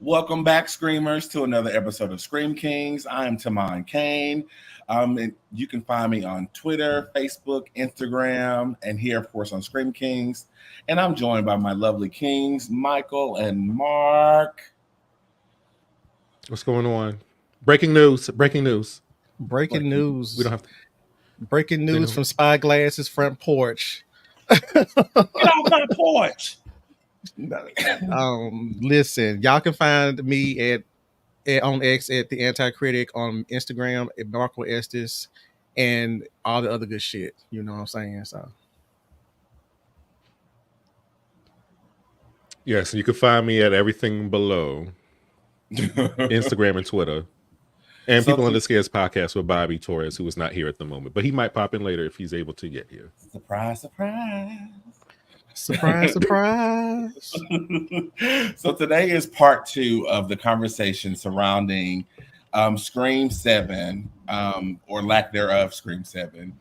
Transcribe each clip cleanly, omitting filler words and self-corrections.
Welcome back, Screamers, to another episode of Scream Kings. I am Taman Kane. And you can find me on Twitter, Facebook, Instagram, and here, of course, on Scream Kings. And I'm joined by my lovely kings, Michael and Mark. What's going on? Breaking news. Breaking news. We don't have to. Breaking news from Spyglass's front porch. Get off my porch. Listen, y'all can find me at on X at the Anti-Critic, on Instagram at Marco Estes, and all the other good shit. You know what I'm saying? So Yes, you can find me at everything below Instagram and Twitter. And People on the Scares podcast with Bobby Torres, who is not here at the moment, but he might pop in later if he's able to get here. Surprise, surprise. Surprise, surprise. So today is part 2 of the conversation surrounding Scream 7, or lack thereof, Scream 7.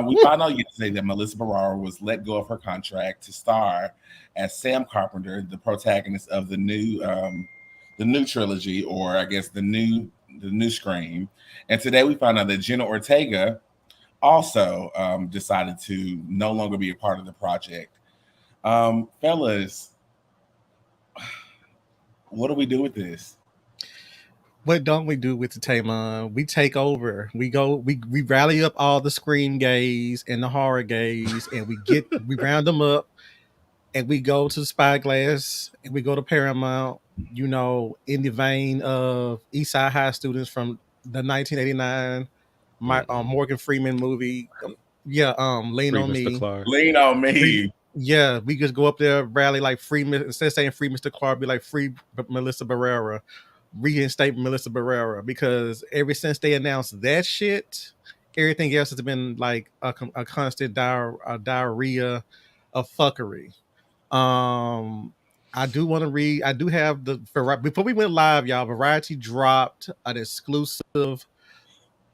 We found out yesterday that Melissa Barrera was let go of her contract to star as Sam Carpenter, the protagonist of the new trilogy, or I guess the new Scream. And today we found out that Jenna Ortega also decided to no longer be a part of the project. Fellas, what do we do with this? What don't we do with the Tamon? We take over. We rally up all the Scream gays and the horror gays, and we round them up, and we go to Spyglass, and we go to Paramount. You know, in the vein of East Side High students from the 1989 Morgan Freeman movie. Yeah, Lean on Me. Lean on Me. Yeah, we just go up there, rally like free, instead of saying free Mr. Clark, be like free Melissa Barrera, reinstate Melissa Barrera, because ever since they announced that shit, everything else has been like a constant diarrhea of fuckery. I do want to read, I do have before we went live, y'all, Variety dropped an exclusive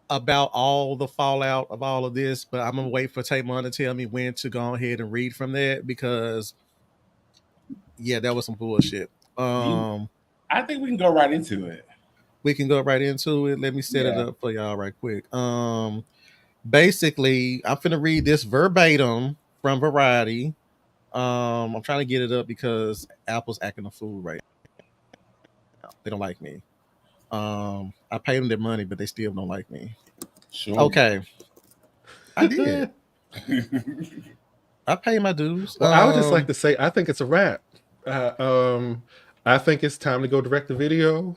about all the fallout of all of this, but I'm gonna wait for Tamon to tell me when to go ahead and read from that, because that was some bullshit. I think we can go right into it. We can go right into it. Let me set it up for y'all right quick. Basically, I'm finna read this verbatim from Variety. I'm trying to get it up because Apple's acting a fool right now. They don't like me. I paid them their money, but they still don't like me. Sure. Okay. I did. I pay my dues. Well, I would just like to say, I think it's a wrap. I think it's time to go direct to video.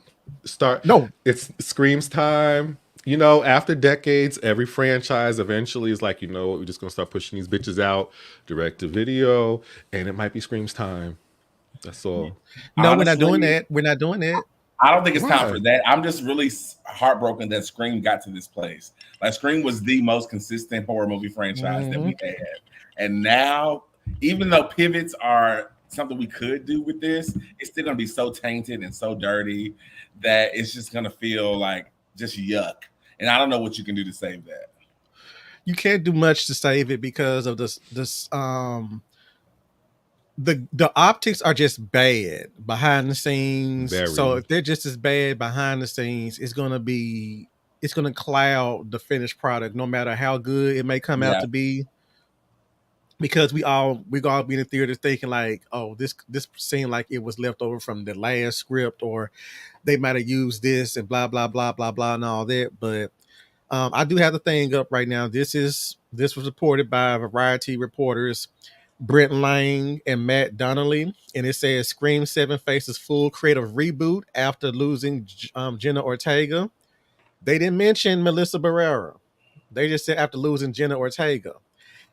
It's Scream's time. You know, after decades, every franchise eventually is like, you know what, we're just going to start pushing these bitches out direct to video, and it might be Scream's time. That's all. No, honestly, we're not doing that. We're not doing that. I don't think it's time for that. I'm just really heartbroken that Scream got to this place. Like, Scream was the most consistent horror movie franchise that we had. And now, even though pivots are something we could do with this, it's still going to be so tainted and so dirty that it's just going to feel like just yuck. And I don't know what you can do to save that. You can't do much to save it because of this the optics are just bad behind the scenes. Very. So if they're just as bad behind the scenes, it's gonna cloud the finished product, no matter how good it may come out to be. Because we all be in the theater thinking like, oh, this seemed like it was left over from the last script, or they might have used this and blah blah blah blah blah and all that. But I do have the thing up right now. This was reported by Variety reporters Brent Lang and Matt Donnelly, and it says Scream 7 faces full creative reboot after losing Jenna Ortega. They didn't mention Melissa Barrera. They just said after losing Jenna Ortega.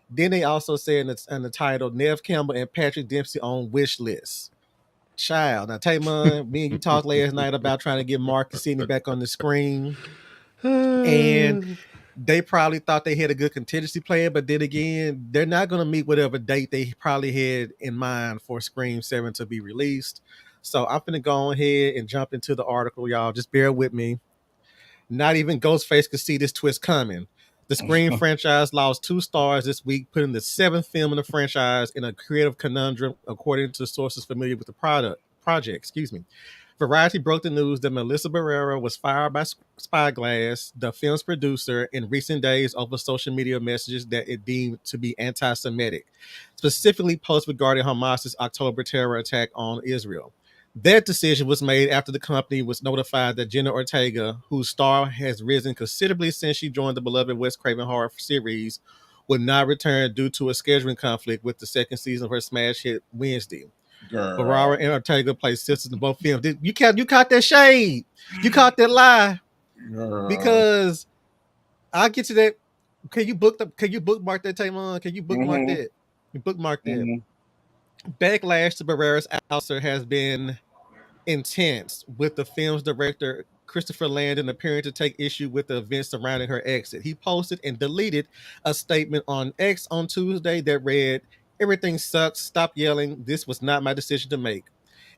Then they also said in the title, Neve Campbell and Patrick Dempsey on wish list. Child. Now, Tamon, me and you talked last night about trying to get Mark and Sidney back on the screen. And they probably thought they had a good contingency plan, but then again, they're not going to meet whatever date they probably had in mind for Scream 7 to be released. So I'm going to go ahead and jump into the article, y'all. Just bear with me. Not even Ghostface could see this twist coming. The Scream franchise lost 2 stars this week, putting the 7th film in the franchise in a creative conundrum, according to sources familiar with the project. Variety broke the news that Melissa Barrera was fired by Spyglass, the film's producer, in recent days over social media messages that it deemed to be anti-Semitic, specifically posts regarding Hamas's October terror attack on Israel. That decision was made after the company was notified that Jenna Ortega, whose star has risen considerably since she joined the beloved Wes Craven horror series, would not return due to a scheduling conflict with the second season of her smash hit Wednesday. Girl. Barrera and Ortega play sisters in both films. You caught that shade. You caught that lie. Girl. Because I'll get to that. Can you bookmark that, Tamon? Can you bookmark that? You bookmark that. Backlash to Barrera's ouster has been intense, with the film's director Christopher Landon appearing to take issue with the events surrounding her exit. He posted and deleted a statement on X on Tuesday that read, "Everything sucks. Stop yelling. This was not my decision to make."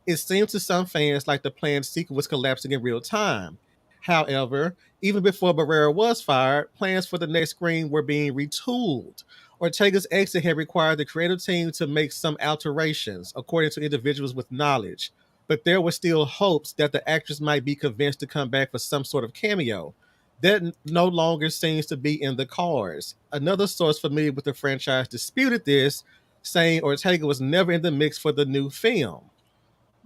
It seems to some fans like the planned sequel was collapsing in real time. However, even before Barrera was fired, plans for the next Scream were being retooled. Ortega's exit had required the creative team to make some alterations, according to individuals with knowledge. But there were still hopes that the actress might be convinced to come back for some sort of cameo. That no longer seems to be in the cards. Another source familiar with the franchise disputed this, saying Ortega was never in the mix for the new film.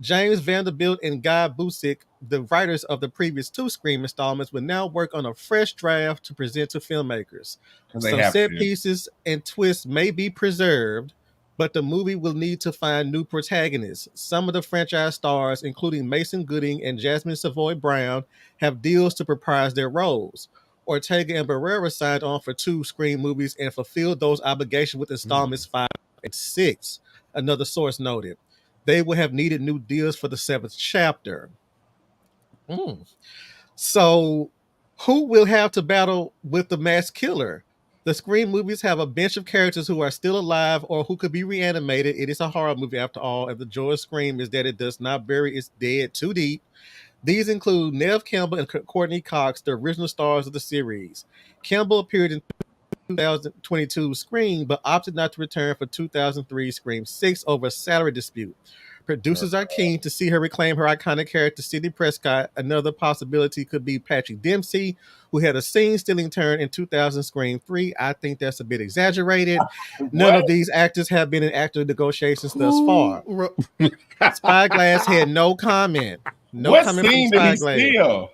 James Vanderbilt and Guy Busick, the writers of the previous two Scream installments, will now work on a fresh draft to present to filmmakers. Some set pieces and twists may be preserved, but the movie will need to find new protagonists. Some of the franchise stars, including Mason Gooding and Jasmine Savoy Brown, have deals to reprise their roles. Ortega and Barrera signed on for 2 Scream movies and fulfilled those obligations with installments 5 and 6, another source noted. They would have needed new deals for the 7th chapter. So, who will have to battle with the mass killer? The Scream movies have a bench of characters who are still alive or who could be reanimated. It is a horror movie after all, and the joy of Scream is that it does not bury its dead too deep. These include Neve Campbell and Courtney Cox, the original stars of the series. Campbell appeared in 2022 Scream, but opted not to return for 2003 Scream 6 over a salary dispute. Producers are keen to see her reclaim her iconic character, Sidney Prescott. Another possibility could be Patrick Dempsey, who had a scene-stealing turn in 2000 Scream 3. I think that's a bit exaggerated. None of these actors have been in active negotiations thus far. Spyglass had no comment. What scene did he steal?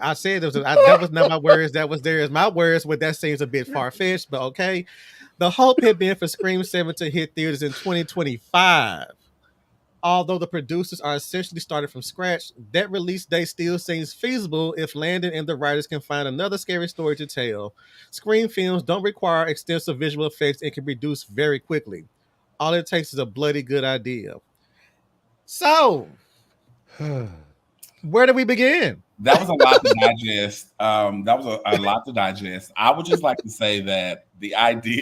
I said that was not my words. That was theirs. My words, but that seems a bit far-fetched, but okay. The hope had been for Scream 7 to hit theaters in 2025. Although the producers are essentially started from scratch, that release date still seems feasible if Landon and the writers can find another scary story to tell. Scream films don't require extensive visual effects and can be produced very quickly. All it takes is a bloody good idea. So, where do we begin? That was a lot to digest. That was a lot to digest. I would just like to say that the idea,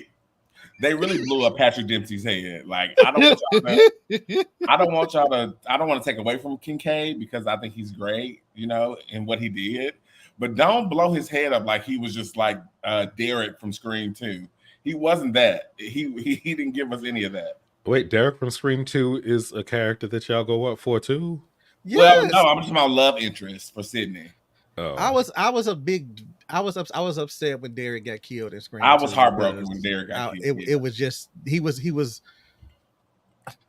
they really blew up Patrick Dempsey's head. Like, I don't want to take away from Kincaid because I think he's great, in what he did. But don't blow his head up like he was just like Derek from Scream 2. He wasn't that. He didn't give us any of that. Wait, Derek from Scream 2 is a character that y'all go up for too? Yes. Well, no, I'm just about love interest for Sydney. Oh. I was upset when Derek got killed in Scream. I was heartbroken when Derek got killed. It was just he was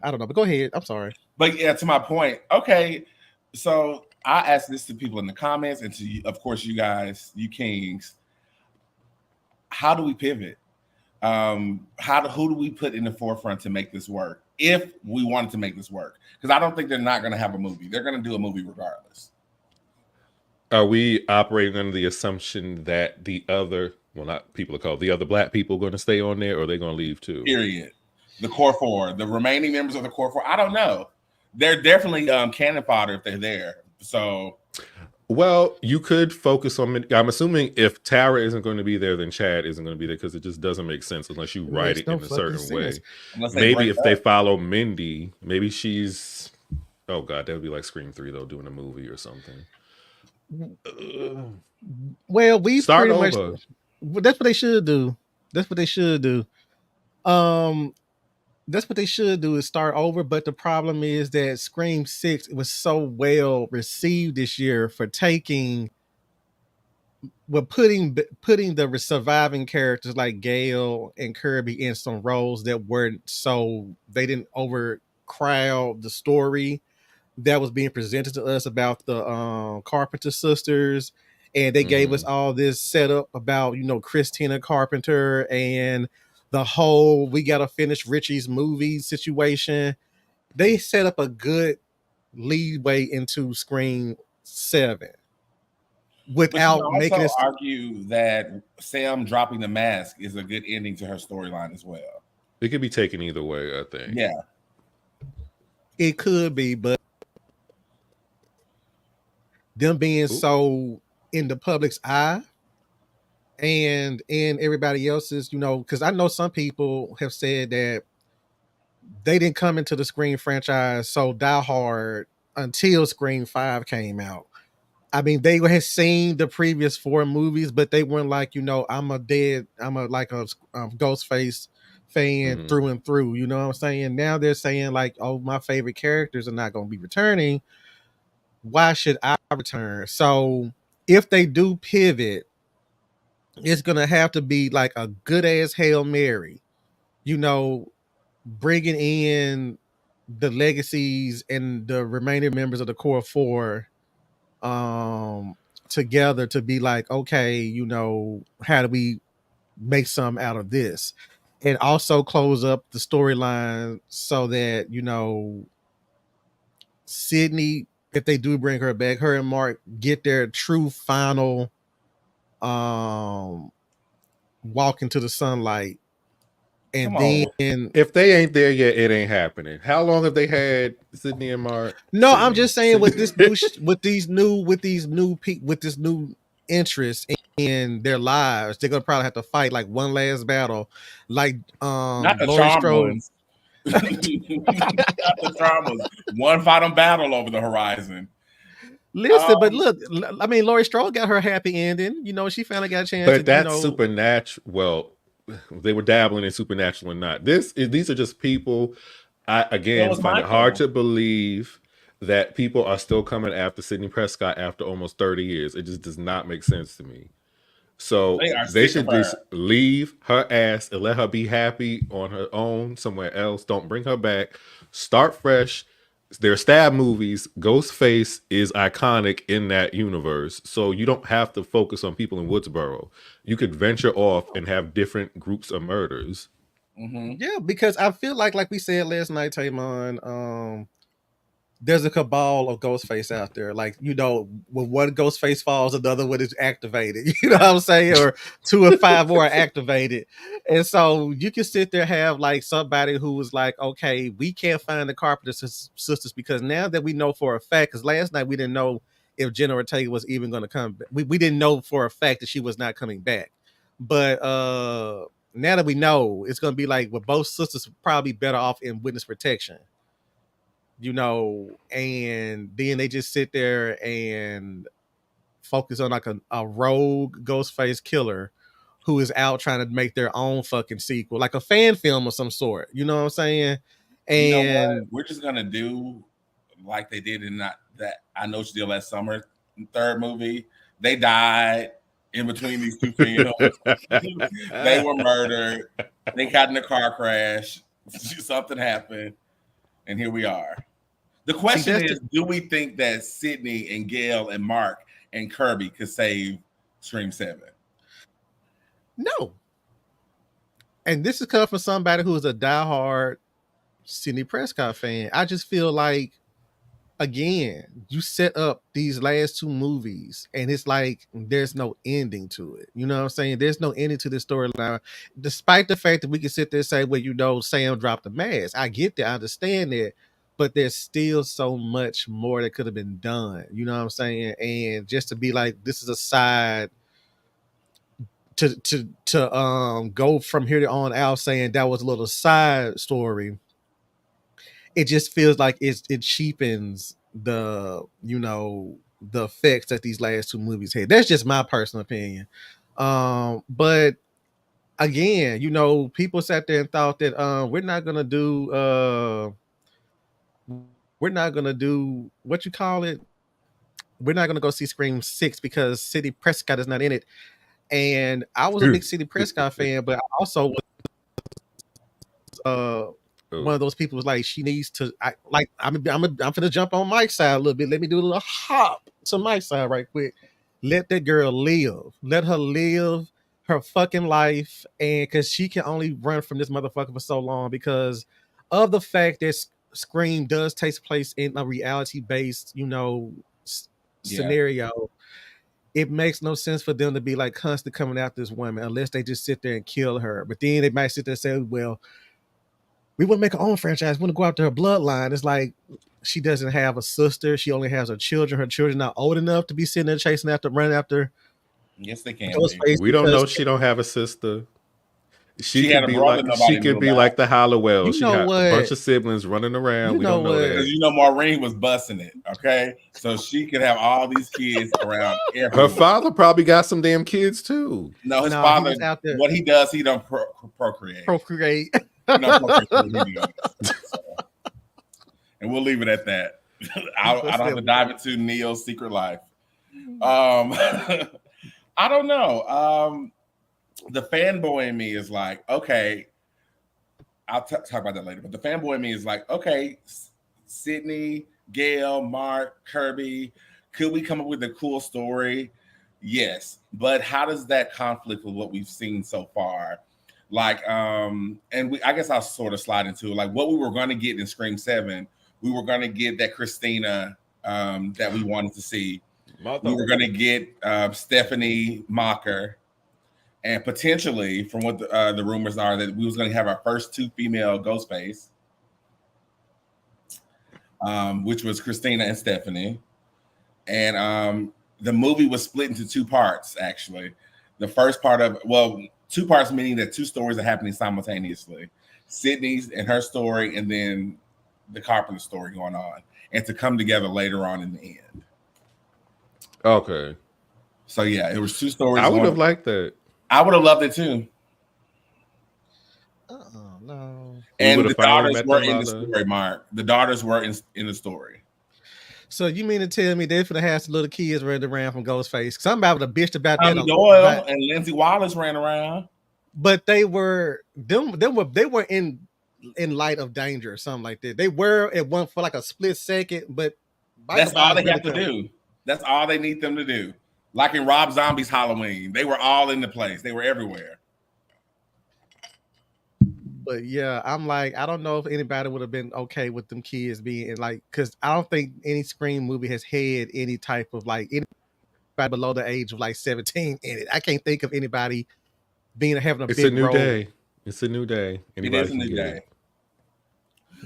I don't know, but go ahead. I'm sorry. But yeah, to my point. Okay, so I asked this to people in the comments and to, of course, you guys, you kings. How do we pivot? Who do we put in the forefront to make this work? If we wanted to make this work, because I don't think they're not going to have a movie. They're going to do a movie regardless. Are we operating under the assumption that the other black people going to stay on there, or are they going to leave too? Period. The core 4, the remaining members of the core 4. I don't know. They're definitely cannon fodder if they're there. So, well, you could focus on. I'm assuming if Tara isn't going to be there, then Chad isn't going to be there because it just doesn't make sense unless you write it in a certain way. Maybe if they follow Mindy, maybe she's. Oh God, that would be like Scream 3 though, doing a movie or something. Well, we start over. That's what they should do. That's what they should do, is start over. But the problem is that Scream 6 was so well received this year for taking, putting the surviving characters like Gail and Kirby in some roles that weren't, so they didn't overcrowd the story that was being presented to us about the Carpenter sisters. And they gave us all this setup about, Christina Carpenter and the whole we gotta finish Richie's movie situation. They set up a good leadway into Scream 7 without but you making also it. argue that Sam dropping the mask is a good ending to her storyline as well. It could be taken either way, I think. Yeah. It could be, but them being so in the public's eye and in everybody else's, because I know some people have said that they didn't come into the Scream franchise so diehard until Scream 5 came out. I mean, they had seen the previous 4 movies, but they weren't like, I'm a Ghostface fan through and through. You know what I'm saying? Now they're saying like, oh, my favorite characters are not going to be returning. Why should I return? So if they do pivot, it's going to have to be like a good ass Hail Mary, bringing in the legacies and the remaining members of the core 4 together to be like, okay, how do we make some out of this? And also close up the storyline so that, Sydney, if they do bring her back, her and Mark get their true final walk into the sunlight. And then if they ain't there yet, it ain't happening. How long have they had Sydney and Mark? No, I'm just saying with this with this new interest in their lives, they're gonna probably have to fight like one last battle, like not the Laurie charm Strode. ones. Not the traumas. One final battle over the horizon. Listen, but look, I mean, Laurie Strode got her happy ending. She finally got a chance. But that's supernatural. Well, they were dabbling in supernatural and not. These are just people. I again find it hard to believe that people are still coming after Sidney Prescott after almost 30 years. It just does not make sense to me. So they should just leave her ass and let her be happy on her own somewhere else. Don't bring her back. Start fresh. Their stab movies, Ghostface is iconic in that universe. So you don't have to focus on people in Woodsboro. You could venture off and have different groups of murders. Yeah, because I feel like we said last night, Taymon, there's a cabal of Ghostface out there. Like, when one Ghostface falls, another one is activated. You know what I'm saying? Or 2 or 5 more are activated. And so you can sit there, have like somebody who was like, okay, we can't find the Carpenter sisters because now that we know for a fact, because last night we didn't know if Jenna Ortega was even going to come back. We didn't know for a fact that she was not coming back. But now that we know, it's going to be like, well, both sisters probably better off in witness protection. And then they just sit there and focus on like a rogue Ghostface killer who is out trying to make their own fucking sequel, like a fan film of some sort. You know what I'm saying? And we're just gonna do like they did in that I Know What You Did Last Summer 3rd movie. They died in between these 2 films. They were murdered. They got in a car crash. Something happened. And here we are. The question is, do we think that Sydney and Gail and Mark and Kirby could save Scream 7? No. And this is coming from somebody who is a diehard Sidney Prescott fan. I just feel like, again, you set up these last 2 movies and it's like there's no ending to it. You know what I'm saying? There's no ending to the storyline, despite the fact that we can sit there and say, well, Sam dropped the mask. I get that, I understand that, but there's still so much more that could have been done. You know what I'm saying? And just to be like, this is a side to go from here on out saying that was a little side story. It just feels like it cheapens the effects that these last 2 movies had. That's just my personal opinion. But again, you know, people sat there and thought that we're not gonna do what you call it. We're not gonna go see Scream 6 because Sidney Prescott is not in it. And I was a big Sidney Prescott fan, but I also was one of those people who's like, she needs to. I'm gonna jump on Mike's side a little bit. Let me do a little hop to Mike's side right quick. Let that girl live. Let her live her fucking life, and because she can only run from this motherfucker for so long because of the fact that Scream does take place in a reality-based, you know, scenario. It makes no sense for them to be like constantly coming after this woman unless they just sit there and kill her. But then they might sit there and say, well, we want to make our own franchise. We want to go after her bloodline. It's like she doesn't have a sister. She only has her children. Her children not old enough to be sitting there chasing after, running after. Yes, they can. We don't know she don't have a sister. She could be like the Halliwell. She got a bunch of siblings running around. We don't know that. Because Maureen was busting it. Okay, so she could have all these kids around. Her father probably got some damn kids too. No, his father. What he does, he don't procreate. And we'll leave it at that. I don't have to dive into Neil's secret life. I don't know. The fanboy in me is like, okay, I'll talk about that later. But the fanboy in me is like, okay, Sydney, Gail, Mark, Kirby, could we come up with a cool story? Yes, but how does that conflict with what we've seen so far? Like, I guess I'll sort of slide into it. Like what we were going to get in Scream 7, we were going to get that Christina that we wanted to see. We were going to get Stephanie Mocker, and potentially, from what the rumors are, that we was going to have our first 2 female Ghostface, which was Christina and Stephanie. And the movie was split into 2 parts, actually. The first part of, 2 parts meaning that 2 stories are happening simultaneously. Sydney's and her story, and then the Carpenter story going on, and to come together later on in the end. Okay. So yeah, it was 2 stories. I would have liked that. I would have loved it too. No. And the daughters were in the story, Mark. The daughters were in the story. So you mean to tell me they're gonna have some little kids running around from Ghostface? Because I'm about to bitch about Tommy that. Doyle and Lindsay Wallace ran around, but they were in light of danger or something like that. They were at one for like a split second, but that's all they have to do. That's all they need them to do. Like in Rob Zombie's Halloween, they were all in the place. They were everywhere. But yeah, I'm like, I don't know if anybody would have been okay with them kids being like, because I don't think any Scream movie has had any type of like anybody below the age of like 17 in it. I can't think of anybody having a big role. It's a new day. It is a new day.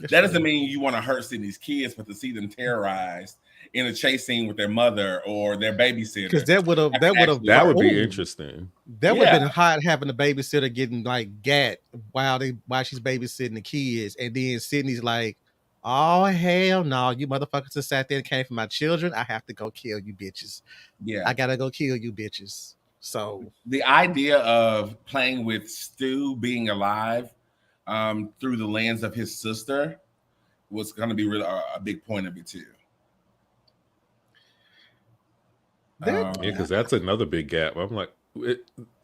That doesn't mean you want to hurt these kids, but to see them terrorized in a chase scene with their mother or their babysitter, because that would be interesting. That would have been hot, having the babysitter getting like gat while she's babysitting the kids, and then Sydney's like, "Oh hell no, you motherfuckers just sat there and came for my children. I have to go kill you bitches. Yeah, I gotta go kill you bitches." So the idea of playing with Stu being alive through the lens of his sister was going to be really a big point of it too. Because that's another big gap. I'm like,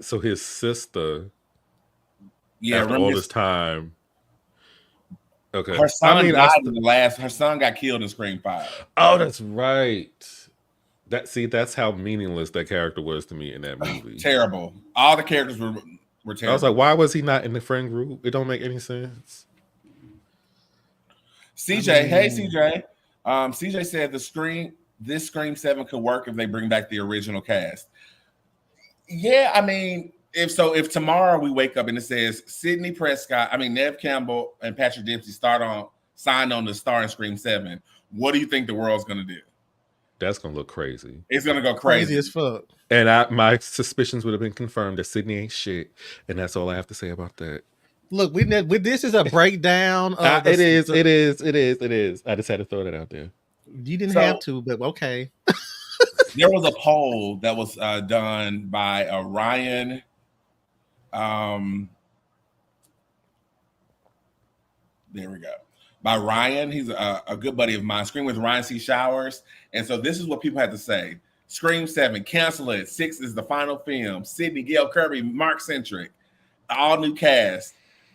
so his sister, after all this time, okay. Her son died in the last. Her son got killed in Scream 5. Oh, that's right. That's how meaningless that character was to me in that movie. Terrible. All the characters were terrible. I was like, why was he not in the friend group? It don't make any sense. CJ, hey CJ. CJ said this Scream 7 could work if they bring back the original cast. Yeah, I mean, if tomorrow we wake up and it says Sidney Prescott, Neve Campbell and Patrick Dempsey signed on to star in Scream 7, what do you think the world's gonna do? That's gonna look crazy. It's gonna go crazy as fuck. And my suspicions would have been confirmed that Sydney ain't shit, and that's all I have to say about that. Look, this is a breakdown. Of it is. I just had to throw that out there. You didn't have to, but okay. There was a poll that was done by Ryan There we go. By Ryan. He's a good buddy of mine. Scream with Ryan C. Showers. And so this is what people had to say. Scream 7, cancel it. 6 is the final film. Sydney, Gail Kirby, Mark Centric. All new cast.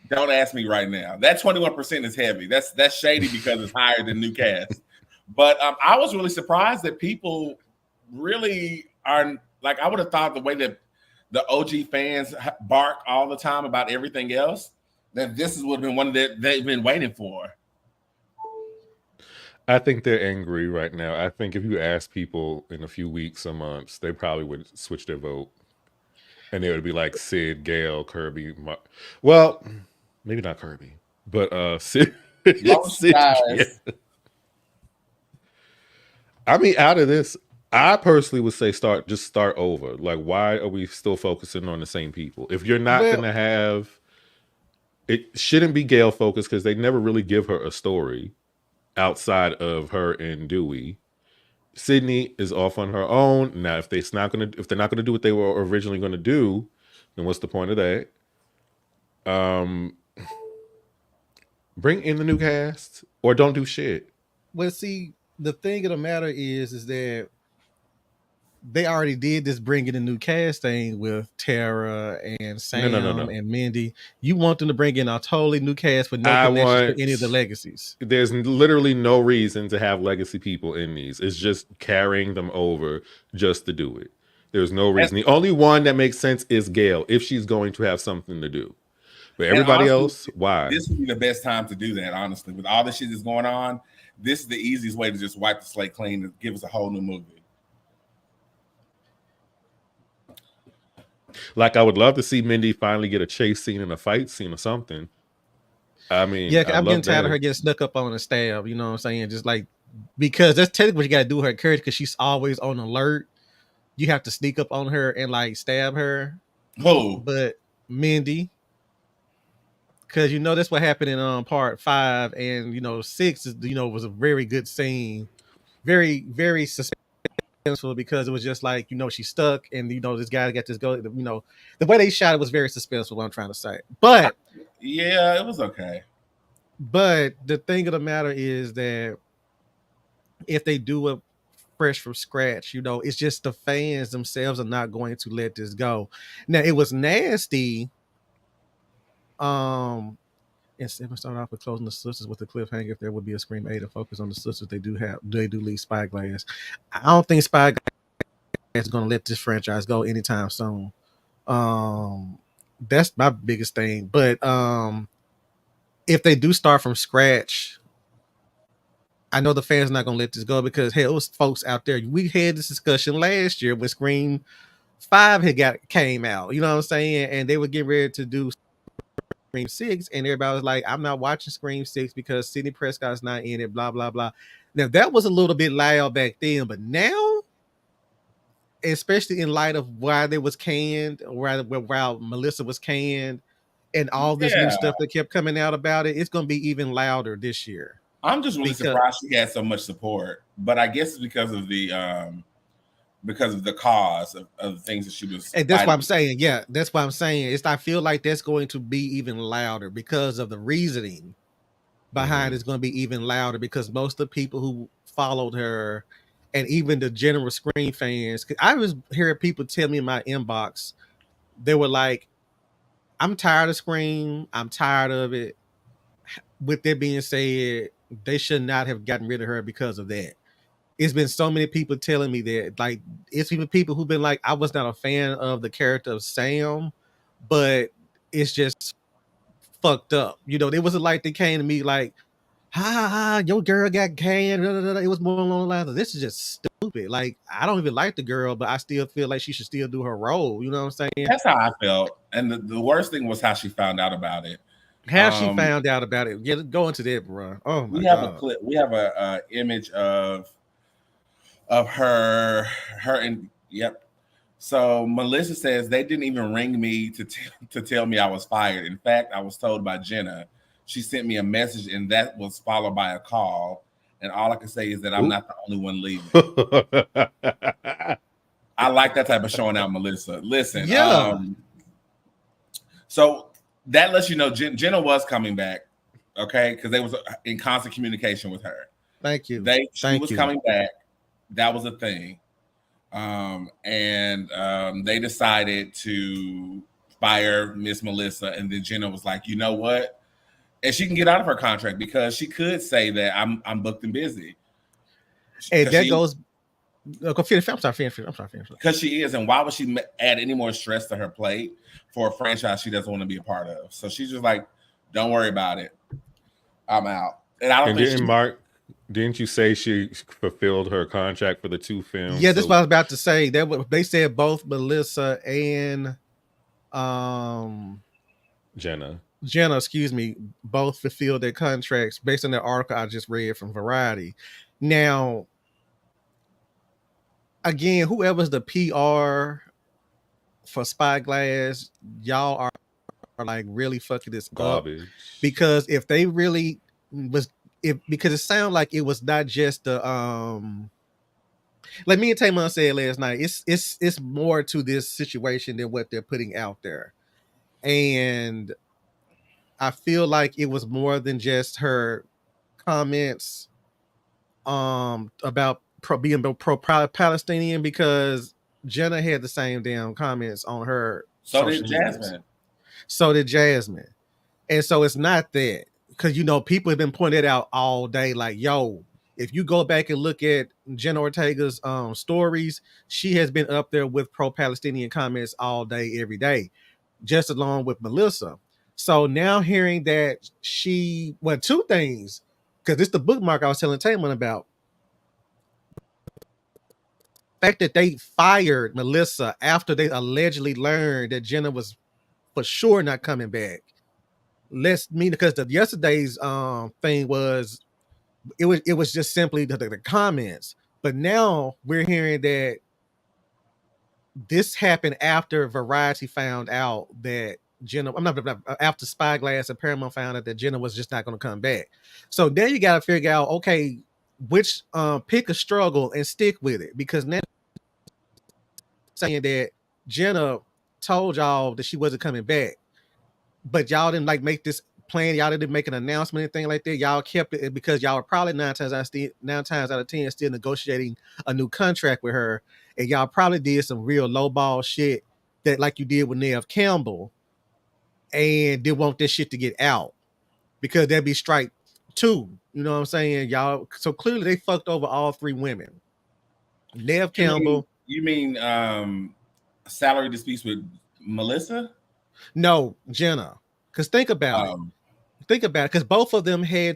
Don't ask me right now. That 21% is heavy. That's shady because it's higher than new cast. But I was really surprised that people really are like, I would have thought the way that the OG fans bark all the time about everything else, that this would have been one that they've been waiting for. I think they're angry right now. I think if you ask people in a few weeks or months, they probably would switch their vote. And they would be like Sid, Gail, Kirby. Well, maybe not Kirby, but Sid. Sid I mean, out of this, I personally would say start over. Like, why are we still focusing on the same people? If you're not going to have, it shouldn't be Gail focused because they never really give her a story outside of her and Dewey. Sydney is off on her own now. If they're not going to do what they were originally going to do, then what's the point of that? Bring in the new cast or don't do shit. Well, see, the thing of the matter is that they already did this bringing a new cast thing with Tara and Sam and Mindy. You want them to bring in a totally new cast with no connections to any of the legacies. There's literally no reason to have legacy people in these. It's just carrying them over just to do it. There's no reason. The only one that makes sense is Gail, if she's going to have something to do. But everybody else, why? This would be the best time to do that, honestly. With all the shit that's going on, this is the easiest way to just wipe the slate clean and give us a whole new movie. Like, I would love to see Mindy finally get a chase scene and a fight scene or something. I mean, yeah, I'm getting tired of her getting snuck up on a stab. You know what I'm saying? Just like, because that's technically what you got to do with her character, because she's always on alert. You have to sneak up on her and like stab her. Oh, but Mindy, because that's what happened in part 5, and 6 is was a very good scene, very very suspenseful, because it was just like she's stuck, and this guy got this go. The way they shot it was very suspenseful. What I'm trying to say, but yeah, it was okay. But the thing of the matter is that if they do it fresh from scratch, it's just the fans themselves are not going to let this go. Now, it was nasty. And Seven started off with closing the sisters with the cliffhanger. If there would be a Scream 8 to focus on the sisters, they do leave Spyglass. I don't think Spyglass is going to let this franchise go anytime soon. That's my biggest thing. But if they do start from scratch, I know the fans are not going to let this go, because hell, it was folks out there. We had this discussion last year when Scream 5 came out. You know what I'm saying? And they were getting ready to do Scream 6, and everybody was like, I'm not watching Scream 6 because Sidney Prescott's not in it, blah, blah, blah. Now, that was a little bit loud back then, but now, especially in light of why they was canned, while Melissa was canned, and all this new stuff that kept coming out about it, it's going to be even louder this year. I'm just really surprised she had so much support, but I guess it's because of the cause of the things that she was. And that's why I'm saying, yeah, that's why I'm saying I feel like that's going to be even louder because of the reasoning behind it's going to be even louder, because most of the people who followed her, and even the general Scream fans, I was hearing people tell me in my inbox, they were like, I'm tired of Scream. I'm tired of it. With that being said, they should not have gotten rid of her because of that. It's been so many people telling me that. Like, it's even people who've been like, I was not a fan of the character of Sam, but it's just fucked up. It wasn't like they came to me like, ha, your girl got canned. It was more along the lines of, this is just stupid. Like, I don't even like the girl, but I still feel like she should still do her role. You know what I'm saying? That's how I felt. And the worst thing was how she found out about it. How she found out about it. Yeah, go into that, bro. Oh my God. We have a clip. We have a image of her and yep. So Melissa says they didn't even ring me to tell me I was fired. In fact, I was told by Jenna. She sent me a message, and that was followed by a call. And all I can say is that I'm not the only one leaving. I like that type of showing out, Melissa. Listen, yeah. So that lets you know Jenna was coming back, okay? Because they was in constant communication with her. Thank you. She was coming back. That was a thing. They decided to fire Miss Melissa, and then Jenna was like, you know what? And she can get out of her contract because she could say that I'm booked and busy. And that goes. I'm sorry. Because she is, and why would she add any more stress to her plate for a franchise she doesn't want to be a part of? So she's just like, don't worry about it. I'm out. And I don't think Mark, didn't you say she fulfilled her contract for the 2 films? Yeah, that's what I was about to say. They said both Melissa and Jenna, excuse me, both fulfilled their contracts based on the article I just read from Variety. Now, again, whoever's the PR for Spyglass, y'all are like really fucking this garbage. Because if they really because it sounded like it was not just the like me and Tamon said last night, it's more to this situation than what they're putting out there. And I feel like it was more than just her comments about being pro-Palestinian, because Jenna had the same damn comments on her. So did Jasmine. And so it's not that, because people have been pointing it out all day, like, yo, if you go back and look at Jenna Ortega's stories, she has been up there with pro-Palestinian comments all day, every day, just along with Melissa. So now hearing that two things, because it's the bookmark I was telling Tamon about. The fact that they fired Melissa after they allegedly learned that Jenna was for sure not coming back. Because yesterday's thing was, it was just simply the comments. But now we're hearing that this happened after Variety found out that Jenna, after Spyglass and Paramount found out that Jenna was just not going to come back. So then you got to figure out, okay, which pick a struggle and stick with it, because now saying that Jenna told y'all that she wasn't coming back, but y'all didn't make this plan. Y'all didn't make an announcement, anything like that. Y'all kept it because y'all were probably 9 times out of 10 still negotiating a new contract with her, and y'all probably did some real lowball shit that like you did with Neve Campbell, and didn't want this shit to get out because that'd be strike 2. You know what I'm saying, y'all? So clearly they fucked over all 3 women. Neve Campbell. You mean salary disputes with Melissa? No, Jenna. Because think about it. Because both of them their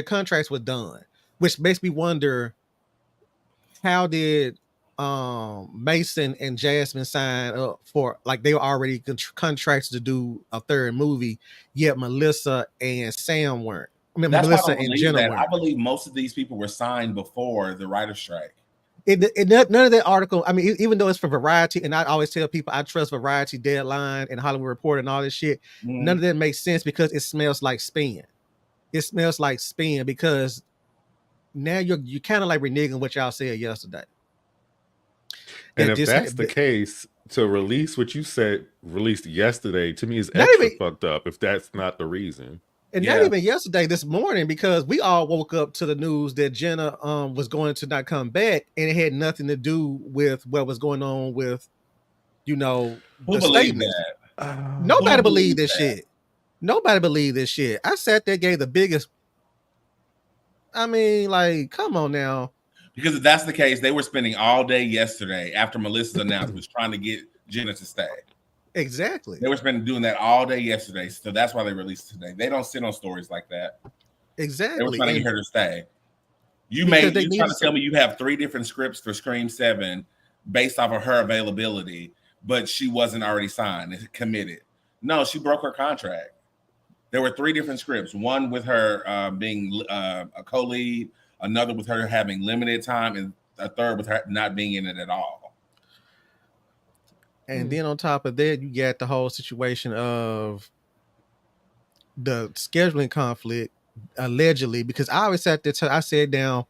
contracts were done, which makes me wonder, how did Mason and Jasmine sign up for, like, they were already contracts to do a 3rd movie, yet Melissa and Sam weren't. Melissa and Jenna weren't. I believe most of these people were signed before the writer's strike. None of that article, even though it's for Variety, and I always tell people I trust Variety, Deadline, and Hollywood Reporter and all this shit, none of that makes sense, because it smells like spin. It smells like spin, because now you're kind of like reneging what y'all said yesterday. And if that's the case, to release what you said released yesterday, to me is extra fucked up, if that's not the reason. And not even yesterday, this morning, because we all woke up to the news that Jenna was going to not come back, and it had nothing to do with what was going on with, the statement. Nobody believed this shit. Nobody believed this shit. I sat there, gave the biggest. Come on now. Because if that's the case, they were spending all day yesterday after Melissa's announcement trying to get Jenna to stay. Exactly. They were doing that all day yesterday, so that's why they released today. They don't sit on stories like that. Exactly. They were trying to get her to stay. You trying to tell me you have 3 different scripts for Scream 7 based off of her availability, but she wasn't already signed and committed. No, she broke her contract. There were 3 different scripts. One with her being a co-lead, another with her having limited time, and a third with her not being in it at all. And then on top of that, you got the whole situation of the scheduling conflict, allegedly, because I always sat there, I said down,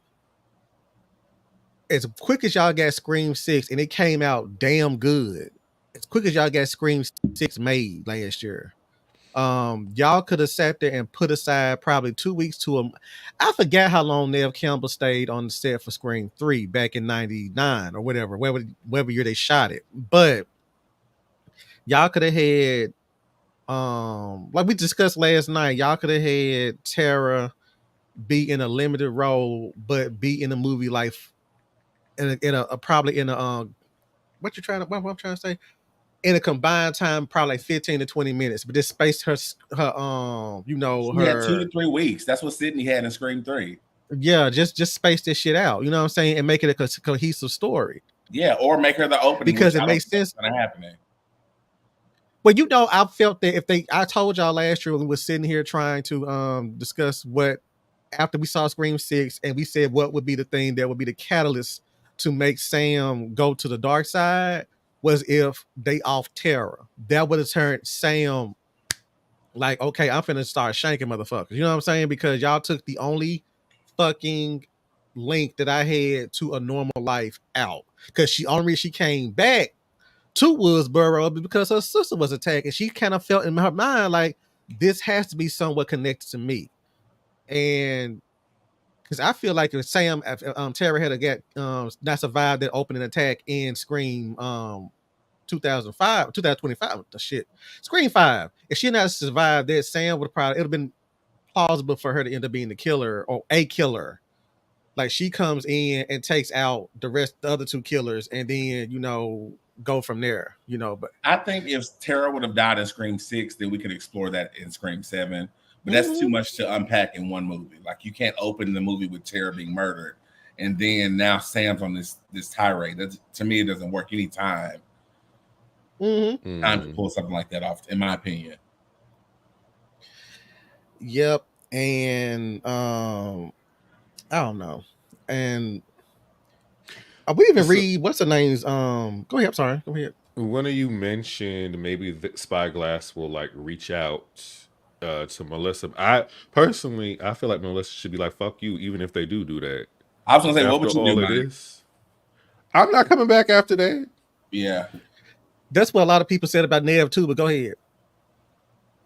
as quick as y'all got Scream 6, and it came out damn good. as quick as y'all got Scream 6 made last year, y'all could have sat there and put aside probably 2 weeks to a. I forgot how long Neve Campbell stayed on the set for Scream 3 back in '99 or whatever year they shot it. But y'all could have had, like we discussed last night, y'all could have had Tara be in a limited role, but be in a movie like in a probably in a what I'm trying to say, in a combined time, probably like 15 to 20 minutes, but just space her you know, She had 2 to 3 weeks. That's what Sydney had in Scream 3. Yeah, just space this shit out, you know what I'm saying, and make it a cohesive story. Yeah, or make her the opening, because it makes sense. Gonna happen. Well, you know, I felt that I told y'all last year when we were sitting here trying to discuss what after we saw Scream 6, and we said what would be the thing that would be the catalyst to make Sam go to the dark side, was if they off Tara. That would have turned Sam like, okay, I'm finna start shanking motherfuckers. You know what I'm saying? Because y'all took the only fucking link that I had to a normal life out. Because she came back to Woodsboro because her sister was attacked, and she kind of felt in her mind like this has to be somewhat connected to me. And because I feel like if Tara had not survived that opening attack in Scream 2025, the shit, Scream 5, if she had not survived that, Sam would probably, it would have been plausible for her to end up being the killer or a killer. Like she comes in and takes out the other two killers, and then, you know, go from there, you know. But I think if Tara would have died in Scream 6, then we could explore that in Scream 7. But that's too much to unpack in one movie. Like you can't open the movie with Tara being murdered, and then now Sam's on this tirade. That, to me, it doesn't work any time. Time to pull something like that off, in my opinion. Yep, and I don't know, and we even read what's the names. Go ahead. I'm sorry. Go ahead. One of you mentioned maybe Spyglass will like reach out to Melissa. I feel like Melissa should be like, "Fuck you," even if they do that. I was gonna say, what would you do, Mike? I'm not coming back after that. Yeah, that's what a lot of people said about Neve too. But go ahead.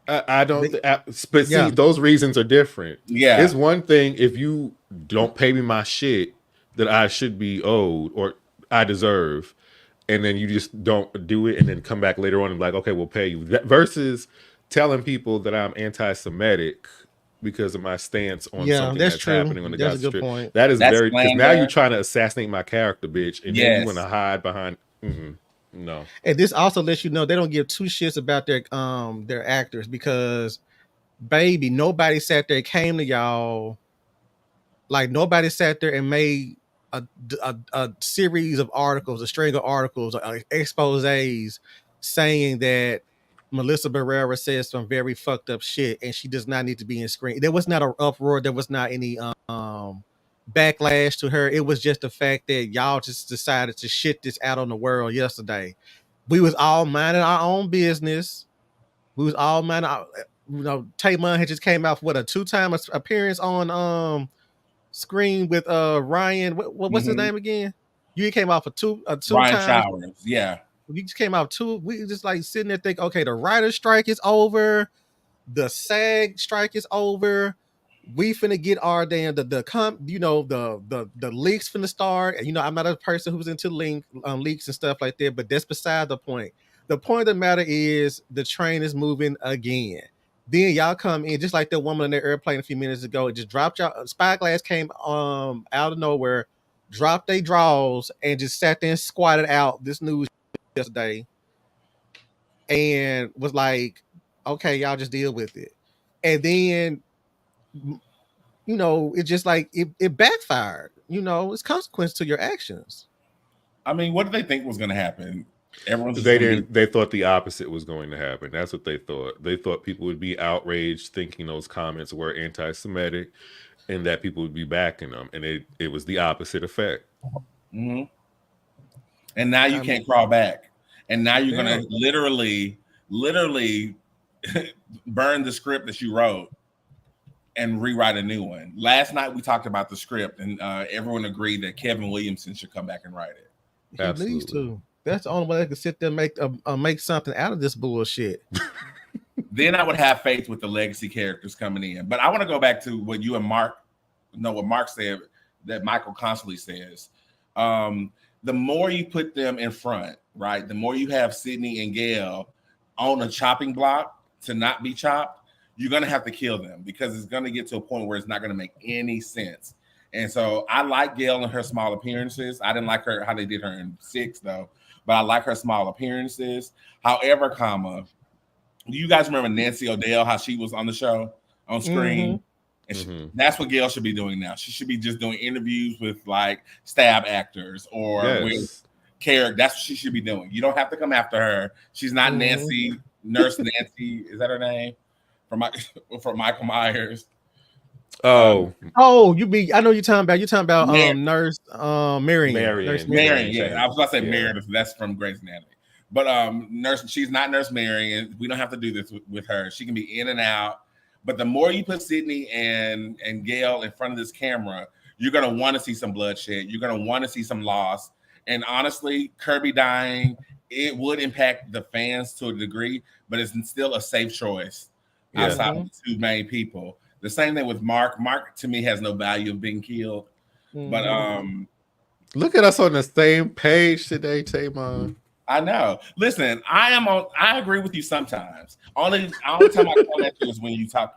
I don't. But see, those reasons are different. Yeah, it's one thing if you don't pay me my shit that I should be owed or I deserve, and then you just don't do it, and then come back later on and be like, okay, we'll pay you. That versus telling people that I'm anti-Semitic because of my stance on something that's happening on the Gaza Strip. Point. That's very, because now you're trying to assassinate my character, bitch, and then you want to hide behind. No. And this also lets you know they don't give two shits about their actors, because baby, nobody sat there, came to y'all, like nobody sat there and made a series of articles, a string of articles, exposés saying that Melissa Barrera says some very fucked up shit and she does not need to be in Scream. There was not an uproar. There was not any backlash to her. It was just the fact that y'all just decided to shit this out on the world yesterday. We was all minding our own business. We was all minding our, you know, Taymon had just came out for a 2-time appearance on Scream with Ryan. What's his name again? You came out for two Ryan times. Showers. Yeah. We just came out 2. We just like sitting there thinking, okay, the writer's strike is over, the SAG strike is over. We finna get our damn the leaks finna start. And you know, I'm not a person who's into leaks and stuff like that, but that's beside the point. The point of the matter is the train is moving again. Then y'all come in just like that woman in the airplane a few minutes ago. It just dropped y'all. Spyglass came out of nowhere, dropped their draws, and just sat there and squatted out this news yesterday, and was like, "Okay, y'all just deal with it." And then, you know, it just like it backfired. You know, it's consequence to your actions. I mean, what did they think was going to happen? They thought the opposite was going to happen. That's what they thought. They thought people would be outraged thinking those comments were anti-Semitic and that people would be backing them. And it was the opposite effect. Mm-hmm. And now you can't crawl back. And now you're going to literally burn the script that you wrote and rewrite a new one. Last night we talked about the script, and everyone agreed that Kevin Williamson should come back and write it. He needs to. That's the only way they can sit there and make something out of this bullshit. Then I would have faith with the legacy characters coming in. But I want to go back to what you and Mark know what Mark said, that Michael constantly says. The more you put them in front, right? The more you have Sydney and Gail on a chopping block to not be chopped, you're going to have to kill them because it's going to get to a point where it's not going to make any sense. And so I like Gail and her small appearances. I didn't like her how they did her in 6 though, but I like her small appearances. However, do you guys remember Nancy O'Dell, how she was on the show on screen? And that's what Gail should be doing now. She should be just doing interviews with like stab actors or with characters. That's what she should be doing. You don't have to come after her. She's not Nancy, Nurse Nancy. Is that her name? For Michael Myers. You mean I know you're talking about. You're talking about Nurse Marion. Nurse Marion. Yeah, I was about to say Meredith. That's from Grey's Anatomy. But she's not Nurse Marion. We don't have to do this with her. She can be in and out. But the more you put Sydney and Gail in front of this camera, you're going to want to see some bloodshed. You're going to want to see some loss. And honestly, Kirby dying, it would impact the fans to a degree, but it's still a safe choice outside of the 2 main people. The same thing with Mark. Mark, to me, has no value of being killed. But look at us on the same page today, Tamon. I know. Listen, I agree with you sometimes. Only time I come at you is when you talk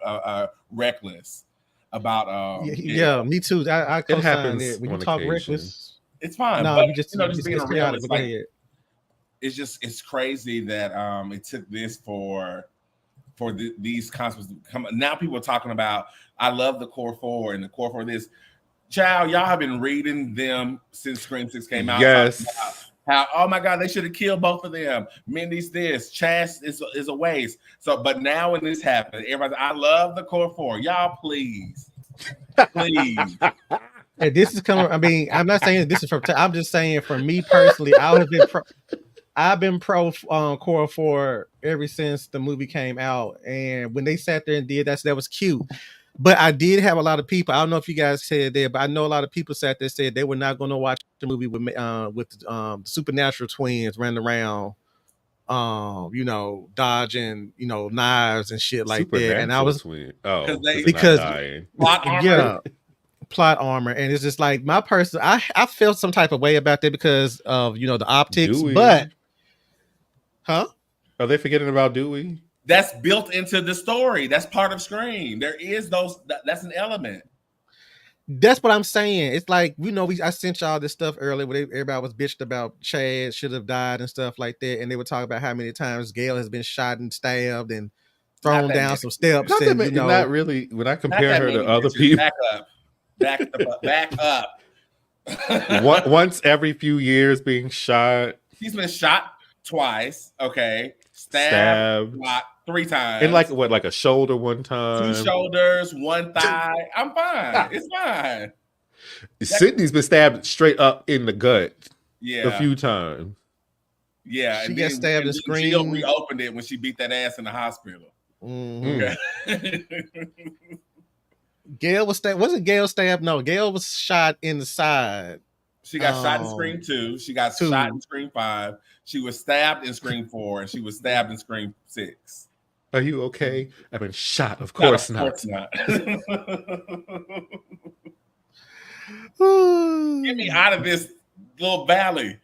reckless about yeah, me too. I co-sign it. When you talk reckless, it's fine. No, but, you just being real, it's crazy that it took this for these concepts to come. Now people are talking about, I love the core 4 and the core 4 this. Child, y'all have been reading them since Scream 6 came out. Yes. How, oh my God, they should have killed both of them. Mindy's this, Chas is a waste. So, but now when this happened, everybody's, I love the core 4. Y'all, please. And this is coming. I mean, I'm not saying this is from. I'm just saying for me personally, I've been pro core 4 ever since the movie came out, and when they sat there and did that was cute. But I did have a lot of people. I don't know if you guys said that, but I know a lot of people sat there and said they were not going to watch the movie with the supernatural twins running around, dodging, knives and shit like that. And I was because plot armor, and it's just like my person. I felt some type of way about that because of the optics, but are they forgetting about Dewey? That's built into the story. That's part of Scream. There is that's an element. That's what I'm saying. It's like, I sent y'all this stuff earlier where everybody was bitched about Chad should have died and stuff like that. And they were talking about how many times Gail has been shot and stabbed and thrown down some steps. Not really. When I compare her to other people. Back up. Once every few years being shot. He's been shot twice. Okay. Stabbed. 3 times. And like a shoulder one time. 2 shoulders, 1 thigh. I'm fine. It's fine. Sydney's been stabbed straight up in the gut. Yeah. A few times. Yeah. She got stabbed and screamed. Jill reopened it when she beat that ass in the hospital. Gail was stabbed. Wasn't Gail stabbed? No, Gail was shot in the side. She got shot in Scream 2. She got shot in Scream 5. She was stabbed in Scream 4, and she was stabbed in Scream 6. Are you okay? I've been shot. Of course not. Get me out of this little valley.